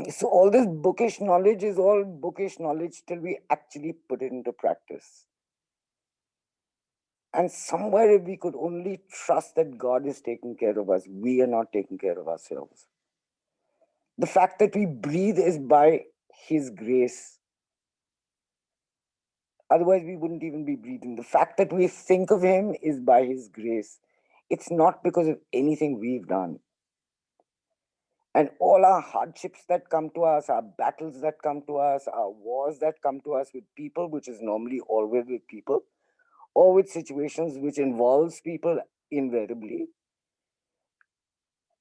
Speaker 4: So all this bookish knowledge is all bookish knowledge till we actually put it into practice. And somewhere, if we could only trust that God is taking care of us, we are not taking care of ourselves. The fact that we breathe is by his grace. Otherwise, we wouldn't even be breathing. The fact that we think of him is by his grace. It's not because of anything we've done. And all our hardships that come to us, our battles that come to us, our wars that come to us with people, which is normally always with people, or with situations which involves people invariably.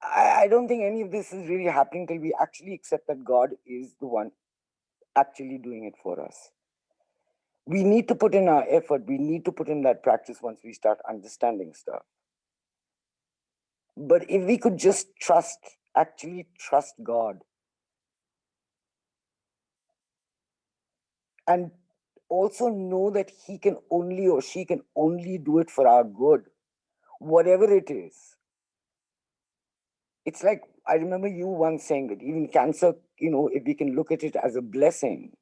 Speaker 4: I don't think any of this is really happening till we actually accept that God is the one actually doing it for us. We need to put in our effort. We need to put in that practice once we start understanding stuff. But if we could just actually trust God, and also know that he can only, or she can only do it for our good, whatever it is. It's like, I remember you once saying that even cancer, if we can look at it as a blessing,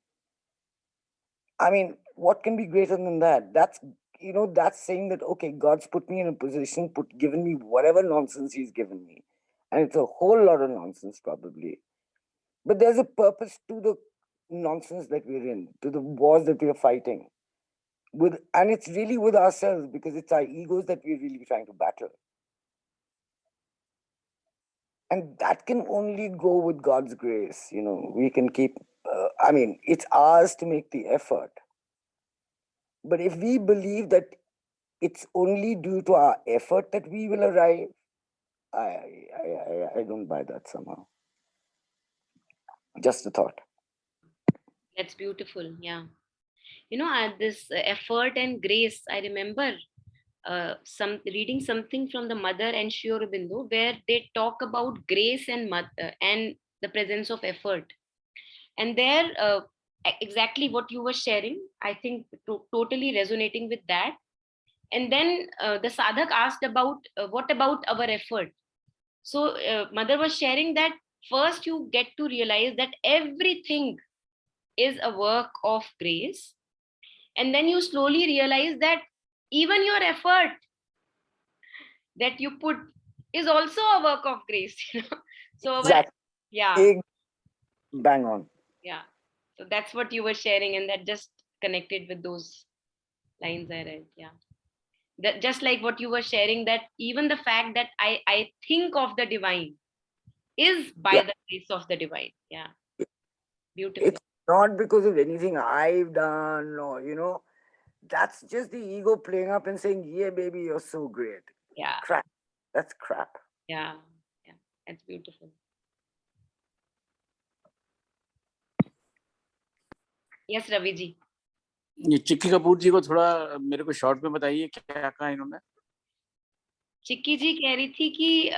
Speaker 4: I mean, what can be greater than that? That's saying that, okay, God's put me in a position, given me whatever nonsense he's given me. And it's a whole lot of nonsense probably. But there's a purpose to the nonsense that we're in, to the wars that we're fighting. And it's really with ourselves, because it's our egos that we're really trying to battle. And that can only go with God's grace. We can keep, it's ours to make the effort. But if we believe that it's only due to our effort that we will arrive, I don't buy that somehow. Just a thought.
Speaker 1: That's beautiful. Yeah. This effort and grace, I remember reading something from the Mother and Sri Aurobindo, where they talk about grace and the presence of effort. And there, exactly what you were sharing, I think totally resonating with that. And then the sadhak asked about what about our effort? So Mother was sharing that first you get to realize that everything is a work of grace. And then you slowly realize that even your effort that you put is also a work of grace. So
Speaker 4: exactly.
Speaker 1: Yeah.
Speaker 4: Bang on.
Speaker 1: Yeah. So that's what you were sharing, and that just connected with those lines I read. Yeah. That just like what you were sharing, that even the fact that I think of the divine is by the grace of the divine. Yeah. Beautiful.
Speaker 4: It's not because of anything I've done, or that's just the ego playing up and saying, yeah, baby, you're so great.
Speaker 1: Yeah.
Speaker 4: Crap. That's crap.
Speaker 1: Yeah. Yeah. That's beautiful. Yes, Ravi ji.
Speaker 5: ये चिक्की कपूर जी को थोड़ा मेरे को short में बताइए क्या कहा इन्होंने।
Speaker 1: चिक्की जी कह रही थी कि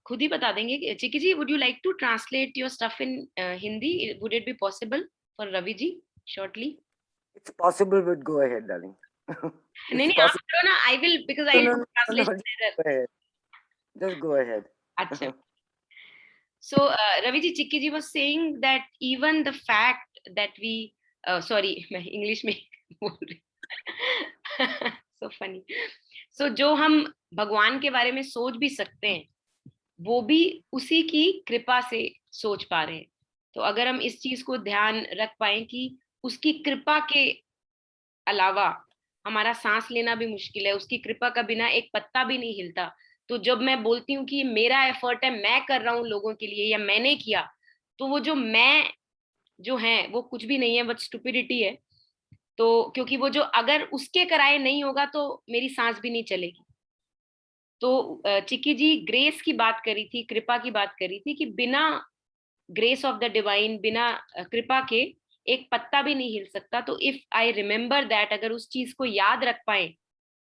Speaker 1: खुद ही बता देंगे। चिक्की जी, would you like to translate your stuff in Hindi? Would it be possible for Ravi ji shortly?
Speaker 4: It's possible, but go ahead, darling.
Speaker 1: नहीं नहीं, आप करो ना. I will, because I
Speaker 4: No,
Speaker 1: will
Speaker 4: no,
Speaker 1: translation error.
Speaker 4: go ahead. Just go ahead.
Speaker 1: अच्छा. So Ravi ji, Chikki ji was saying that even the fact that we, sorry, मैं English में बोल रही. So funny. So जो हम भगवान के बारे में सोच भी सकते हैं, वो भी उसी की कृपा से सोच पा रहे हैं. तो अगर हम इस चीज को ध्यान रख पाए कि उसकी कृपा के अलावा हमारा सांस लेना भी मुश्किल है, उसकी कृपा का बिना एक पत्ता भी नहीं हिलता. तो जब मैं बोलती हूँ कि मेरा एफर्ट है, मैं कर रहा हूँ लोगों के लिए, या मैंने किया, तो वो जो मैं जो है वो कुछ भी नहीं है, बट स्टुपिडिटी है. तो क्योंकि वो जो अगर उसके कराए नहीं होगा तो मेरी सांस भी नहीं चलेगी. तो चिक्की जी ग्रेस की बात करी थी, कृपा की बात करी थी कि बिना ग्रेस ऑफ द डिवाइन, बिना कृपा के एक पत्ता भी नहीं हिल सकता. तो इफ आई रिमेम्बर दैट, अगर उस चीज को याद रख पाए,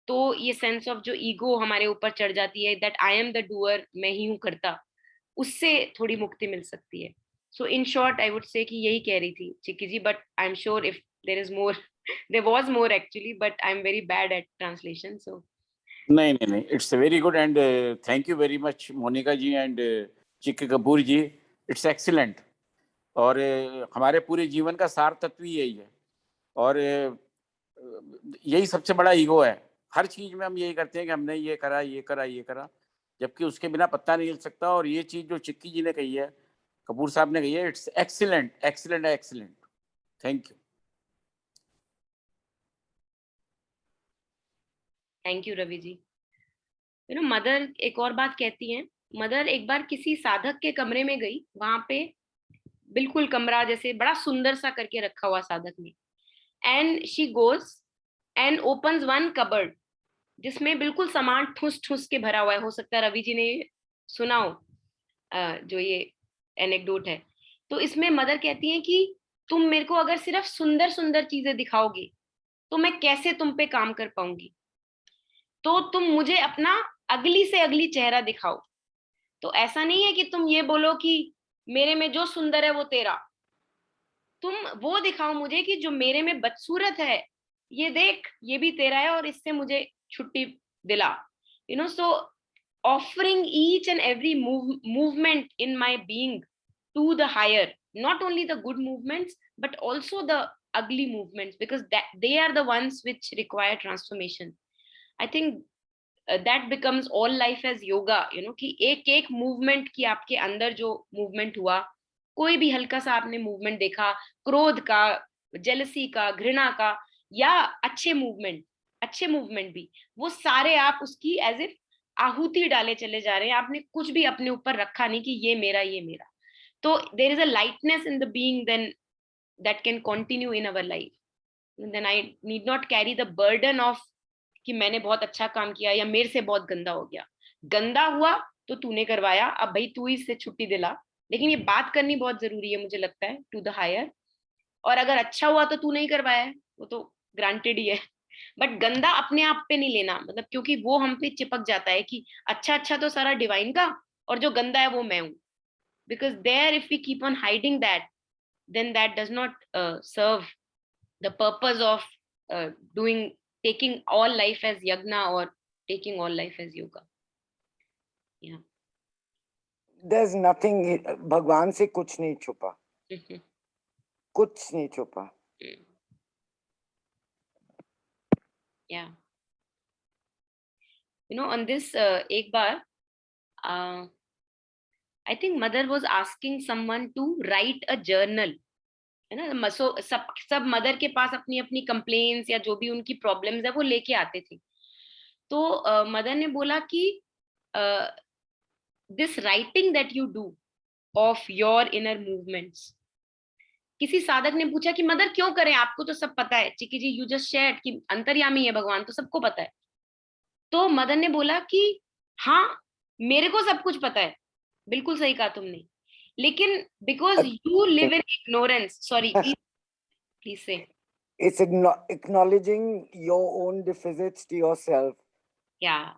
Speaker 1: तो ये सेंस ऑफ जो ईगो हमारे ऊपर चढ़ जाती है, that I am the doer, मैं ही हूं करता, उससे थोड़ी मुक्ति मिल सकती है. सो in short I would say कि यही कह रही थी Chikki ji, but I am sure if there is more, there was more actually, but I am very bad at translation. So
Speaker 5: नहीं नहीं नहीं, it's very good and thank you very much Monika ji and Chikki Kapoor ji. It's excellent. और हमारे पूरे जीवन का सार तत्व ही यही है. और यही सबसे बड़ा ईगो है. हर चीज में हम यही करते हैं कि हमने ये करा, ये करा, ये करा, जबकि उसके बिना पत्ता नहीं हिल सकता. और ये चीज जो चिक्की जी ने कही है, कपूर साहब ने कही है, it's excellent excellent excellent. Thank you.
Speaker 1: Thank you Ravi ji. You know mother एक और बात कहती हैं. मदर एक बार किसी साधक के कमरे में गई, वहां पे बिल्कुल कमरा जैसे बड़ा सुंदर सा करके रखा हुआ साधक ने, and she goes and opens one cupboard, जिसमें बिल्कुल सामान ठूस ठूस के भरा हुआ है. हो सकता है रवि जी ने सुना हो जो ये एनेक्डोट है. तो इसमें मदर कहती है कि तुम मेरे को अगर सिर्फ सुंदर सुंदर चीजें दिखाओगे तो मैं कैसे तुम पे काम कर पाऊंगी. तो तुम मुझे अपना अगली से अगली चेहरा दिखाओ. तो ऐसा नहीं है कि तुम ये बोलो कि मेरे में जो सुंदर है वो तेरा. तुम वो दिखाओ मुझे कि जो मेरे में बदसूरत है, ये देख, ये भी तेरा है और इससे मुझे छुट्टी दिला. You know, so offering each and every movement in my being to the higher, not only the good movements but also the ugly movements, because they are the ones which require transformation. I think that becomes all life as yoga, you know, कि एक एक movement की आपके अंदर जो movement हुआ, कोई भी हल्का सा आपने मूवमेंट देखा, क्रोध का, जेलसी का, घृणा का, या अच्छे मूवमेंट भी, वो सारे आप उसकी एज इफ आहुति डाले चले जा रहे हैं. आपने कुछ भी अपने ऊपर रखा नहीं कि ये मेरा. तो there is a lightness in the being then that can continue in our life. Then I need not carry the burden of कि मैंने बहुत अच्छा काम किया या मेरे से बहुत गंदा हो गया. गंदा हुआ तो तूने करवाया, अब भाई तू इससे छुट्टी दिला. लेकिन ये बात करनी बहुत जरूरी है मुझे लगता है, टू द हायर. और अगर अच्छा हुआ तो तू नहीं करवाया है, वो तो ग्रांटेड ही है. बट गंदा अपने आप पे नहीं लेना, मतलब क्योंकि वो हम पे चिपक जाता है कि अच्छा तो सारा डिवाइन का और जो गंदा है वो मैं हूं. Because there if we keep on hiding that, then that does not serve the purpose of doing, taking all life as yagna or taking all life as yoga. Yeah.
Speaker 4: There's nothing, भगवान से कुछ नहीं छुपा. कुछ नहीं छुपा.
Speaker 1: Yeah. You know, on this एक बार I think mother was asking someone to write a journal, है ना. सब मदर के पास अपनी अपनी कंप्लेन्स या जो भी उनकी प्रॉब्लम्स है वो लेके आते थे. तो मदर ने बोला कि this writing that you do of your inner movements. किसी साधक ने पूछा कि मदर क्यों करें, आपको तो सब पता है. चिक्की जी यू जस्ट शेयर्ड कि अंतर्यामी है भगवान, तो सबको पता है. तो मदर ने बोला कि हाँ, मेरे को सब कुछ पता है, बिल्कुल सही कहा तुमने, लेकिन because you live in ignorance. Sorry, please से.
Speaker 4: It's acknowledging your own deficits to yourself.
Speaker 1: Yeah.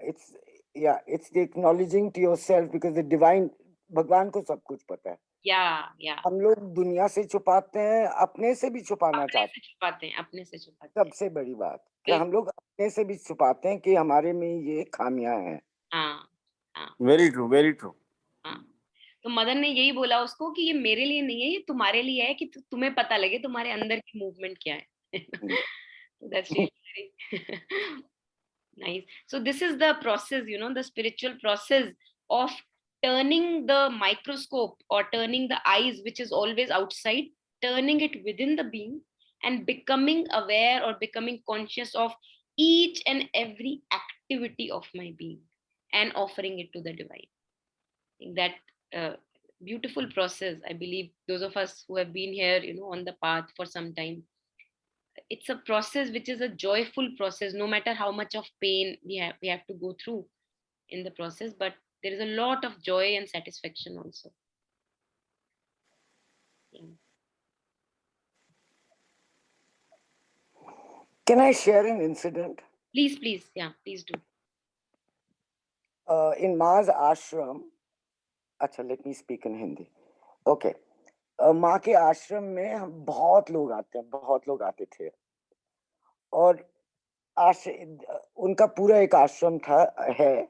Speaker 4: It's the acknowledging to yourself, because the divine, भगवान को सब कुछ पता है।
Speaker 1: या
Speaker 4: हम लोग दुनिया से छुपाते हैं, अपने से भी छुपाना
Speaker 1: अपने
Speaker 4: चाहते
Speaker 1: से छुपाते हैं, अपने से
Speaker 4: हैं।
Speaker 1: छुपाते हैं।
Speaker 4: सबसे बड़ी बात कि हम लोग अपने से भी छुपाते हैं कि हमारे में ये खामियां हैं।
Speaker 1: हाँ हाँ
Speaker 5: वेरी ट्रू, वेरी ट्रू।
Speaker 1: हाँ। तो मदन ने यही बोला उसको कि ये मेरे लिए नहीं है, ये तुम्हारे लिए है, कि तुम्हें पता लगे तुम्हारे अंदर की मूवमेंट क्या है। That's really very nice. So this is the process, you know, the spiritual process of turning the microscope or turning the eyes, which is always outside, turning it within the being and becoming aware or becoming conscious of each and every activity of my being and offering it to the divine. I think that beautiful process, I believe those of us who have been here, you know, on the path for some time, it's a process which is a joyful process, no matter how much of pain we have to go through in the process, but there is a lot of joy and satisfaction also. Yeah.
Speaker 4: Can I share an incident?
Speaker 1: Please, yeah, please do.
Speaker 4: In Ma's ashram, अच्छा, let me speak in Hindi. Okay. माँ के आश्रम में हम बहुत लोग आते थे, और उनका पूरा एक आश्रम है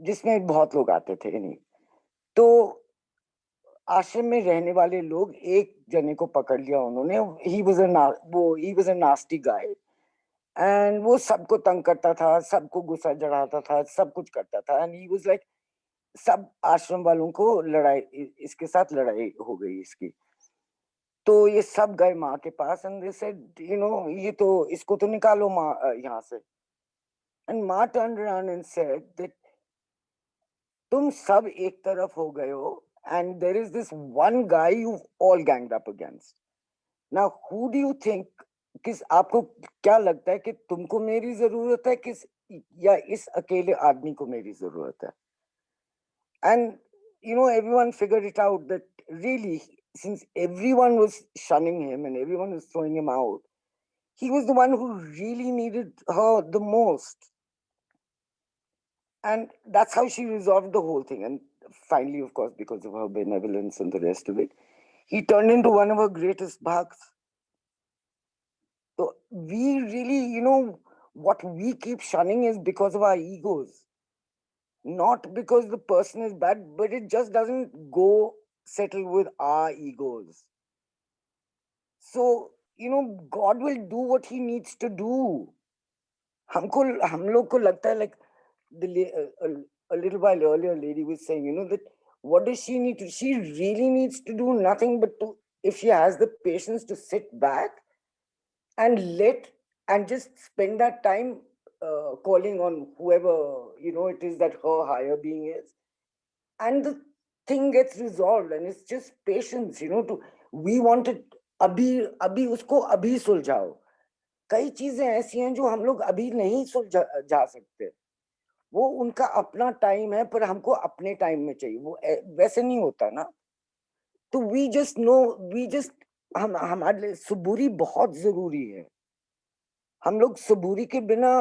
Speaker 4: जिसमें बहुत लोग आते थे। नहीं तो आश्रम में रहने वाले लोग एक जने को पकड़ लिया उन्होंने। He was a nasty guy, and वो सबको तंग करता था, सबको गुस्सा चढ़ाता था, सब कुछ करता था। एंड ही वाज लाइक, सब आश्रम वालों को इसके साथ लड़ाई हो गई इसकी। तो ये सब गए माँ के पास, and they said, you know, ये तो इसको तो निकालो माँ यहाँ से। एंड माँ turned around and said that तुम सब एक तरफ हो गए हो, and there is this one guy you all ganged up against. Now who do you think, किस आपको क्या लगता है कि तुमको मेरी जरूरत है किस, या इस अकेले आदमी को मेरी जरूरत है? And you know, everyone figured it out that really, since everyone was shunning him and everyone was throwing him out, he was the one who really needed her the most. And that's how she resolved the whole thing. And finally, of course, because of her benevolence and the rest of it, he turned into one of her greatest bhakts. So we really, you know, what we keep shunning is because of our egos. Not because the person is bad, but it just doesn't go settle with our egos. So, you know, God will do what he needs to do. हम लोग को लगता है, like a little while earlier, a lady was saying, you know, that what does she need to? She really needs to do nothing but to, if she has the patience to sit back and just spend that time calling on whoever, you know, it is that her higher being is, and the thing gets resolved. And it's just patience, you know, we want it अभी उसको अभी सुलझाओ। कई चीजें ऐसी हैं जो हम लोग अभी नहीं सुलझा सकते, वो उनका अपना टाइम है, पर हमको अपने टाइम में चाहिए, वो वैसे नहीं होता ना। तो हमारे लिए सबूरी बहुत जरूरी है। हम लोग सबूरी के बिना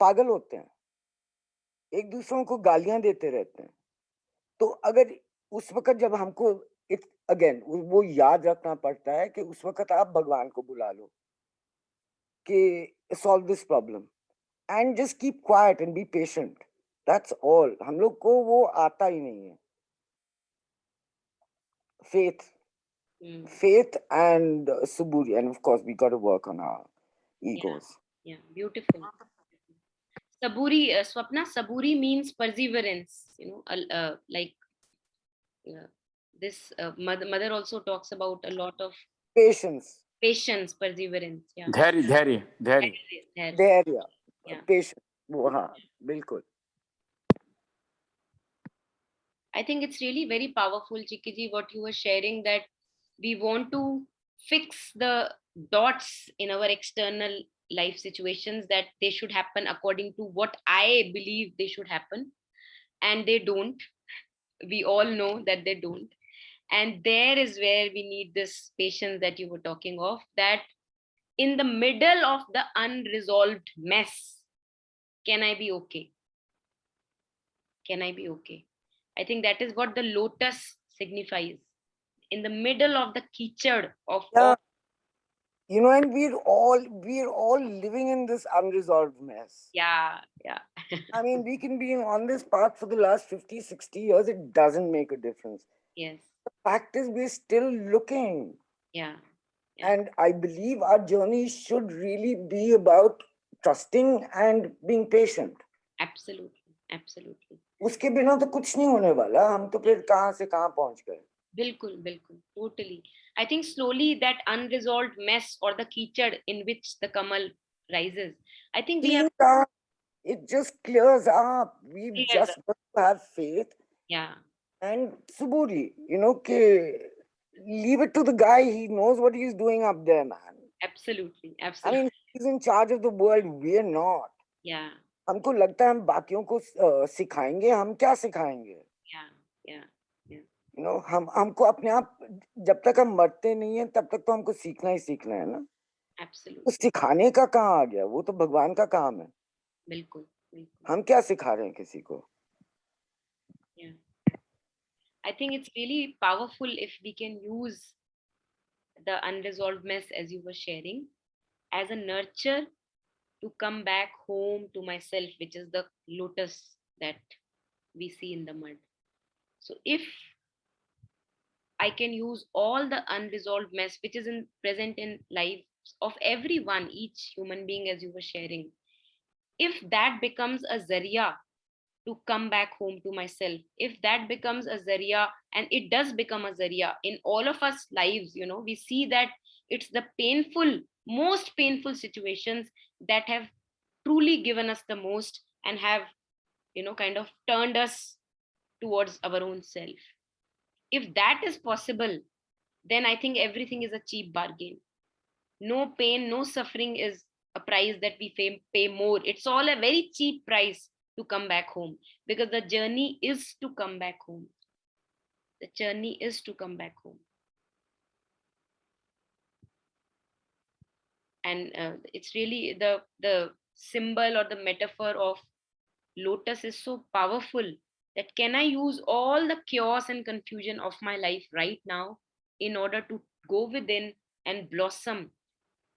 Speaker 4: पागल होते हैं, एक दूसरों को गालियां देते रहते हैं। तो अगर उस वक्त जब हमको अगेन वो याद रखना पड़ता है कि उस वक्त आप भगवान को बुला लो कि solve this problem, and just keep quiet and be patient, that's all. हम लोग को वो आता ही नहीं है। faith and suburi, and of course we got to work on our egos.
Speaker 1: Yeah, beautiful. Saburi, Swapna, saburi means perseverance, you know, like this mother also talks about a lot of
Speaker 4: Patience,
Speaker 1: perseverance. Yeah.
Speaker 5: धैर्य
Speaker 1: Yeah.
Speaker 4: patience, वो हाँ बिल्कुल।
Speaker 1: I think it's really very powerful, Chikki, what you were sharing, that we want to fix the dots in our external life situations, that they should happen according to what I believe they should happen, and they don't. We all know that they don't. And there is where we need this patience that you were talking of, that in the middle of the unresolved mess, can I be okay? Can I be okay? I think that is what the lotus signifies. In the middle of the kichad of all,
Speaker 4: you know, and we're all living in this unresolved mess.
Speaker 1: yeah.
Speaker 4: I mean, we can be on this path for the last 50, 60 years. It doesn't make a difference.
Speaker 1: Yes.
Speaker 4: The fact is, we're still looking.
Speaker 1: Yeah.
Speaker 4: And I believe our journey should really be about trusting and being patient.
Speaker 1: Absolutely.
Speaker 4: उसके बिना तो कुछ नहीं होने वाला. हम तो फिर कहाँ से कहाँ पहुँच गए.
Speaker 1: Bilkul, totally. I think slowly that unresolved mess or the kichad in which the kamal rises, I think we have.
Speaker 4: It just clears up. We've just got to have faith.
Speaker 1: Yeah.
Speaker 4: And Suburi, you know, leave it to the guy. He knows what he's doing up there, man.
Speaker 1: Absolutely.
Speaker 4: I mean, he's in charge of the world. We're not.
Speaker 1: Yeah.
Speaker 4: हमको लगता है हम बाकियों को सिखाएंगे. हम क्या सिखाएंगे?
Speaker 1: Yeah.
Speaker 4: You know, हमको अपने आप जब तक हम मरते नहीं हैं तब तक तो हमको सीखना ही सीखना है ना.
Speaker 1: Absolutely.
Speaker 4: उस सिखाने का कहाँ आ गया? वो तो भगवान का काम है.
Speaker 1: बिल्कुल.
Speaker 4: हम क्या सिखा रहे हैं किसी को?
Speaker 1: Yeah. I think it's really powerful if we can use the unresolved mess, as you were sharing, as a nurture to come back home to myself, which is the lotus that we see in the mud. So if I can use all the unresolved mess which is present in lives of everyone, each human being, as you were sharing, if that becomes a zariya to come back home to myself, if that becomes a zariya, and it does become a zariya in all of us lives, you know, we see that it's the most painful situations that have truly given us the most and have, you know, kind of turned us towards our own self. If that is possible, then I think everything is a cheap bargain. No pain, no suffering is a price that we pay more. It's all a very cheap price to come back home, because the journey is to come back home. The journey is to come back home. And it's really the symbol or the metaphor of lotus is so powerful that can I use all the chaos and confusion of my life right now in order to go within and blossom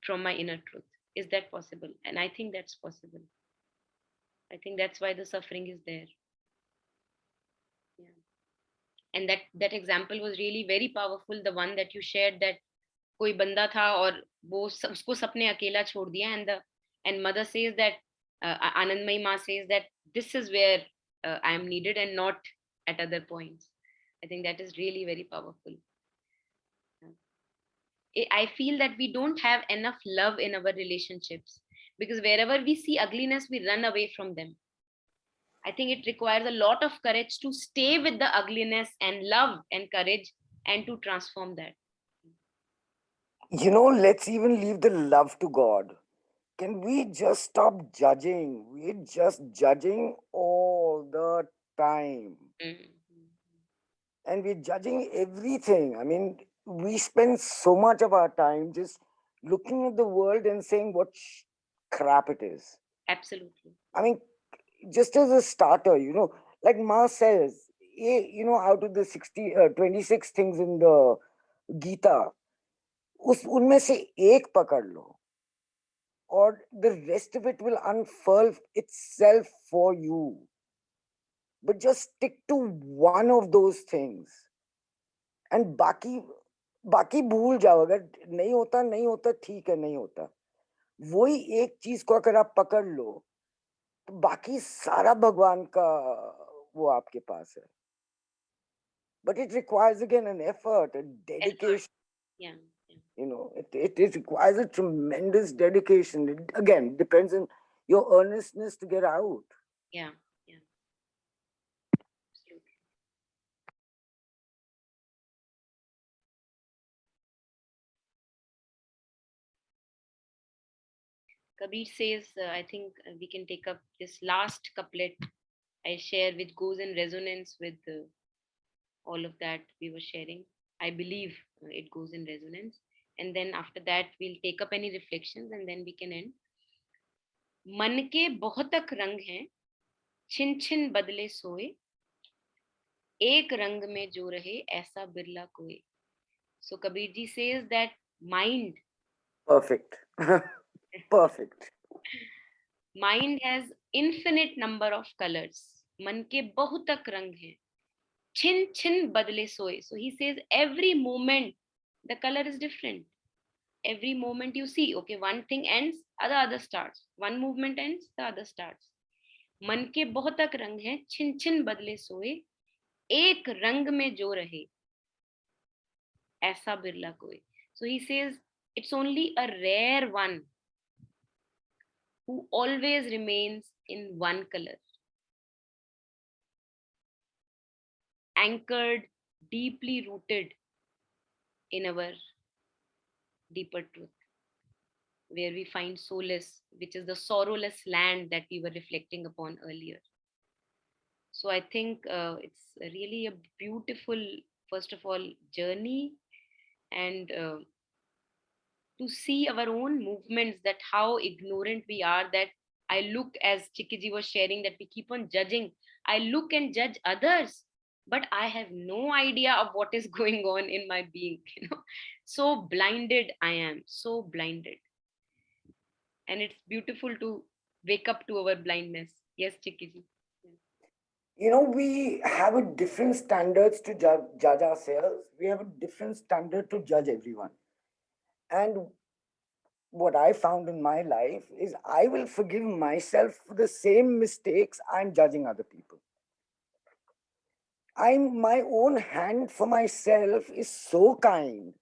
Speaker 1: from my inner truth? Is that possible? And I think that's possible. I think that's why the suffering is there. Yeah. And that example was really very powerful, the one that you shared, that कोई बंदा था और वो उसको सपने अकेला छोड़ दिया, and mother says that Anandmayi Ma says that this is where I am needed and not at other points. I think that is really very powerful. I feel that we don't have enough love in our relationships, because wherever we see ugliness, we run away from them. I think it requires a lot of courage to stay with the ugliness and love and courage and to transform that.
Speaker 4: You know, let's even leave the love to God. Can we just stop judging? We're just judging all the time. And we're judging everything. I mean, we spend so much of our time just looking at the world and saying what crap it is.
Speaker 1: Absolutely.
Speaker 4: I mean, just as a starter, you know, like Ma says, you know, out of the 26 things in the Gita, उनमें से एक पकड़ लो, or the rest of it will unfurl itself for you. But just stick to one of those things, and बाकी भूल जाओ. अगर नहीं होता ठीक है, नहीं होता. वही एक चीज को अगर आप पकड़ लो तो बाकी सारा भगवान का वो आपके पास है. But it requires again an effort, a dedication.
Speaker 1: Yeah.
Speaker 4: You know, it requires a tremendous dedication. It, again, depends on your earnestness to get out.
Speaker 1: Yeah. Absolutely. Kabir says, I think we can take up this last couplet I share, which goes in resonance with all of that we were sharing. I believe it goes in resonance. And then after that, we'll take up any reflections and then we can end. मन के बहुतक रंग हैं, छिन छिन बदले सोए, एक रंग में जो रहे ऐसा बिरला कोई. So Kabir ji says that mind
Speaker 4: Perfect. Perfect.
Speaker 1: mind has infinite number of colors. मन के बहुतक रंग हैं. छिन छिन बदले सोए. So he says every moment the color is different. Every moment you see, okay, one thing ends, the other starts. One movement ends, the other starts. मन के बहुतक रंग हैं. छिन छिन बदले सोए. एक रंग में जो रहे ऐसा बिरला कोई. So he says it's only a rare one who always remains in one color, anchored, deeply rooted in our deeper truth, where we find solace, which is the sorrowless land that we were reflecting upon earlier. So I think it's really a beautiful, first of all, journey, and to see our own movements, that how ignorant we are, that I look, as Chikiji was sharing, that we keep on judging. I look and judge others, but I have no idea of what is going on in my being. So blinded I am, so blinded. And it's beautiful to wake up to our blindness. Yes, Chikiji.
Speaker 4: We have a different standards to judge ourselves. We have a different standard to judge everyone. And what I found in my life is I will forgive myself for the same mistakes I'm judging other people. My own hand for myself is so kind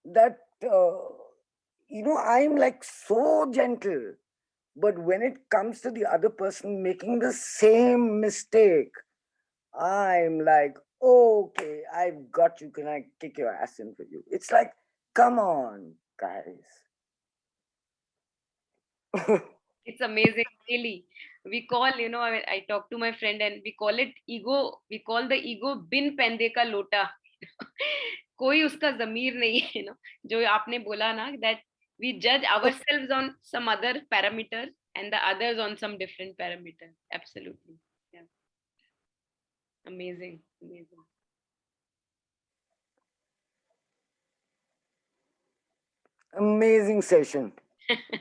Speaker 4: that, I'm like so gentle. But when it comes to the other person making the same mistake, I'm like, okay, I've got you. Can I kick your ass in for you? It's like, come on, guys.
Speaker 1: It's amazing, really. We call, I talk to my friend and we call it ego. We call the ego bin pende ka lota. कोई उसका जमीर नहीं है, जो आपने बोला ना, that we judge ourselves on some other parameter and the others on some different parameter. Absolutely. Yeah. Amazing. Amazing.
Speaker 4: Amazing session.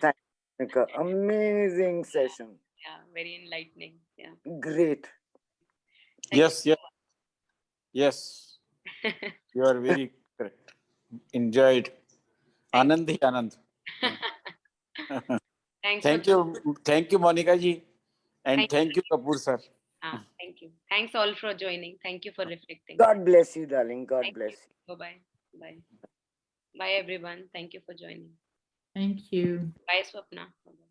Speaker 4: Thank you, Nika. Amazing session.
Speaker 1: Yeah, very enlightening. Yeah.
Speaker 4: Great.
Speaker 1: Thank
Speaker 5: Yes, yes, yes. You are very correct. Enjoyed. Anand hi Anand.
Speaker 1: Thanks.
Speaker 5: Thank you, Monica ji, and thank you, Kapoor sir.
Speaker 1: Thank you. Thanks all for joining. Thank you for reflecting.
Speaker 4: God bless you, darling. God bless you.
Speaker 1: Bye-bye. Bye. Bye, everyone. Thank you for joining.
Speaker 3: Thank you.
Speaker 1: Bye, Swapna. Bye-bye.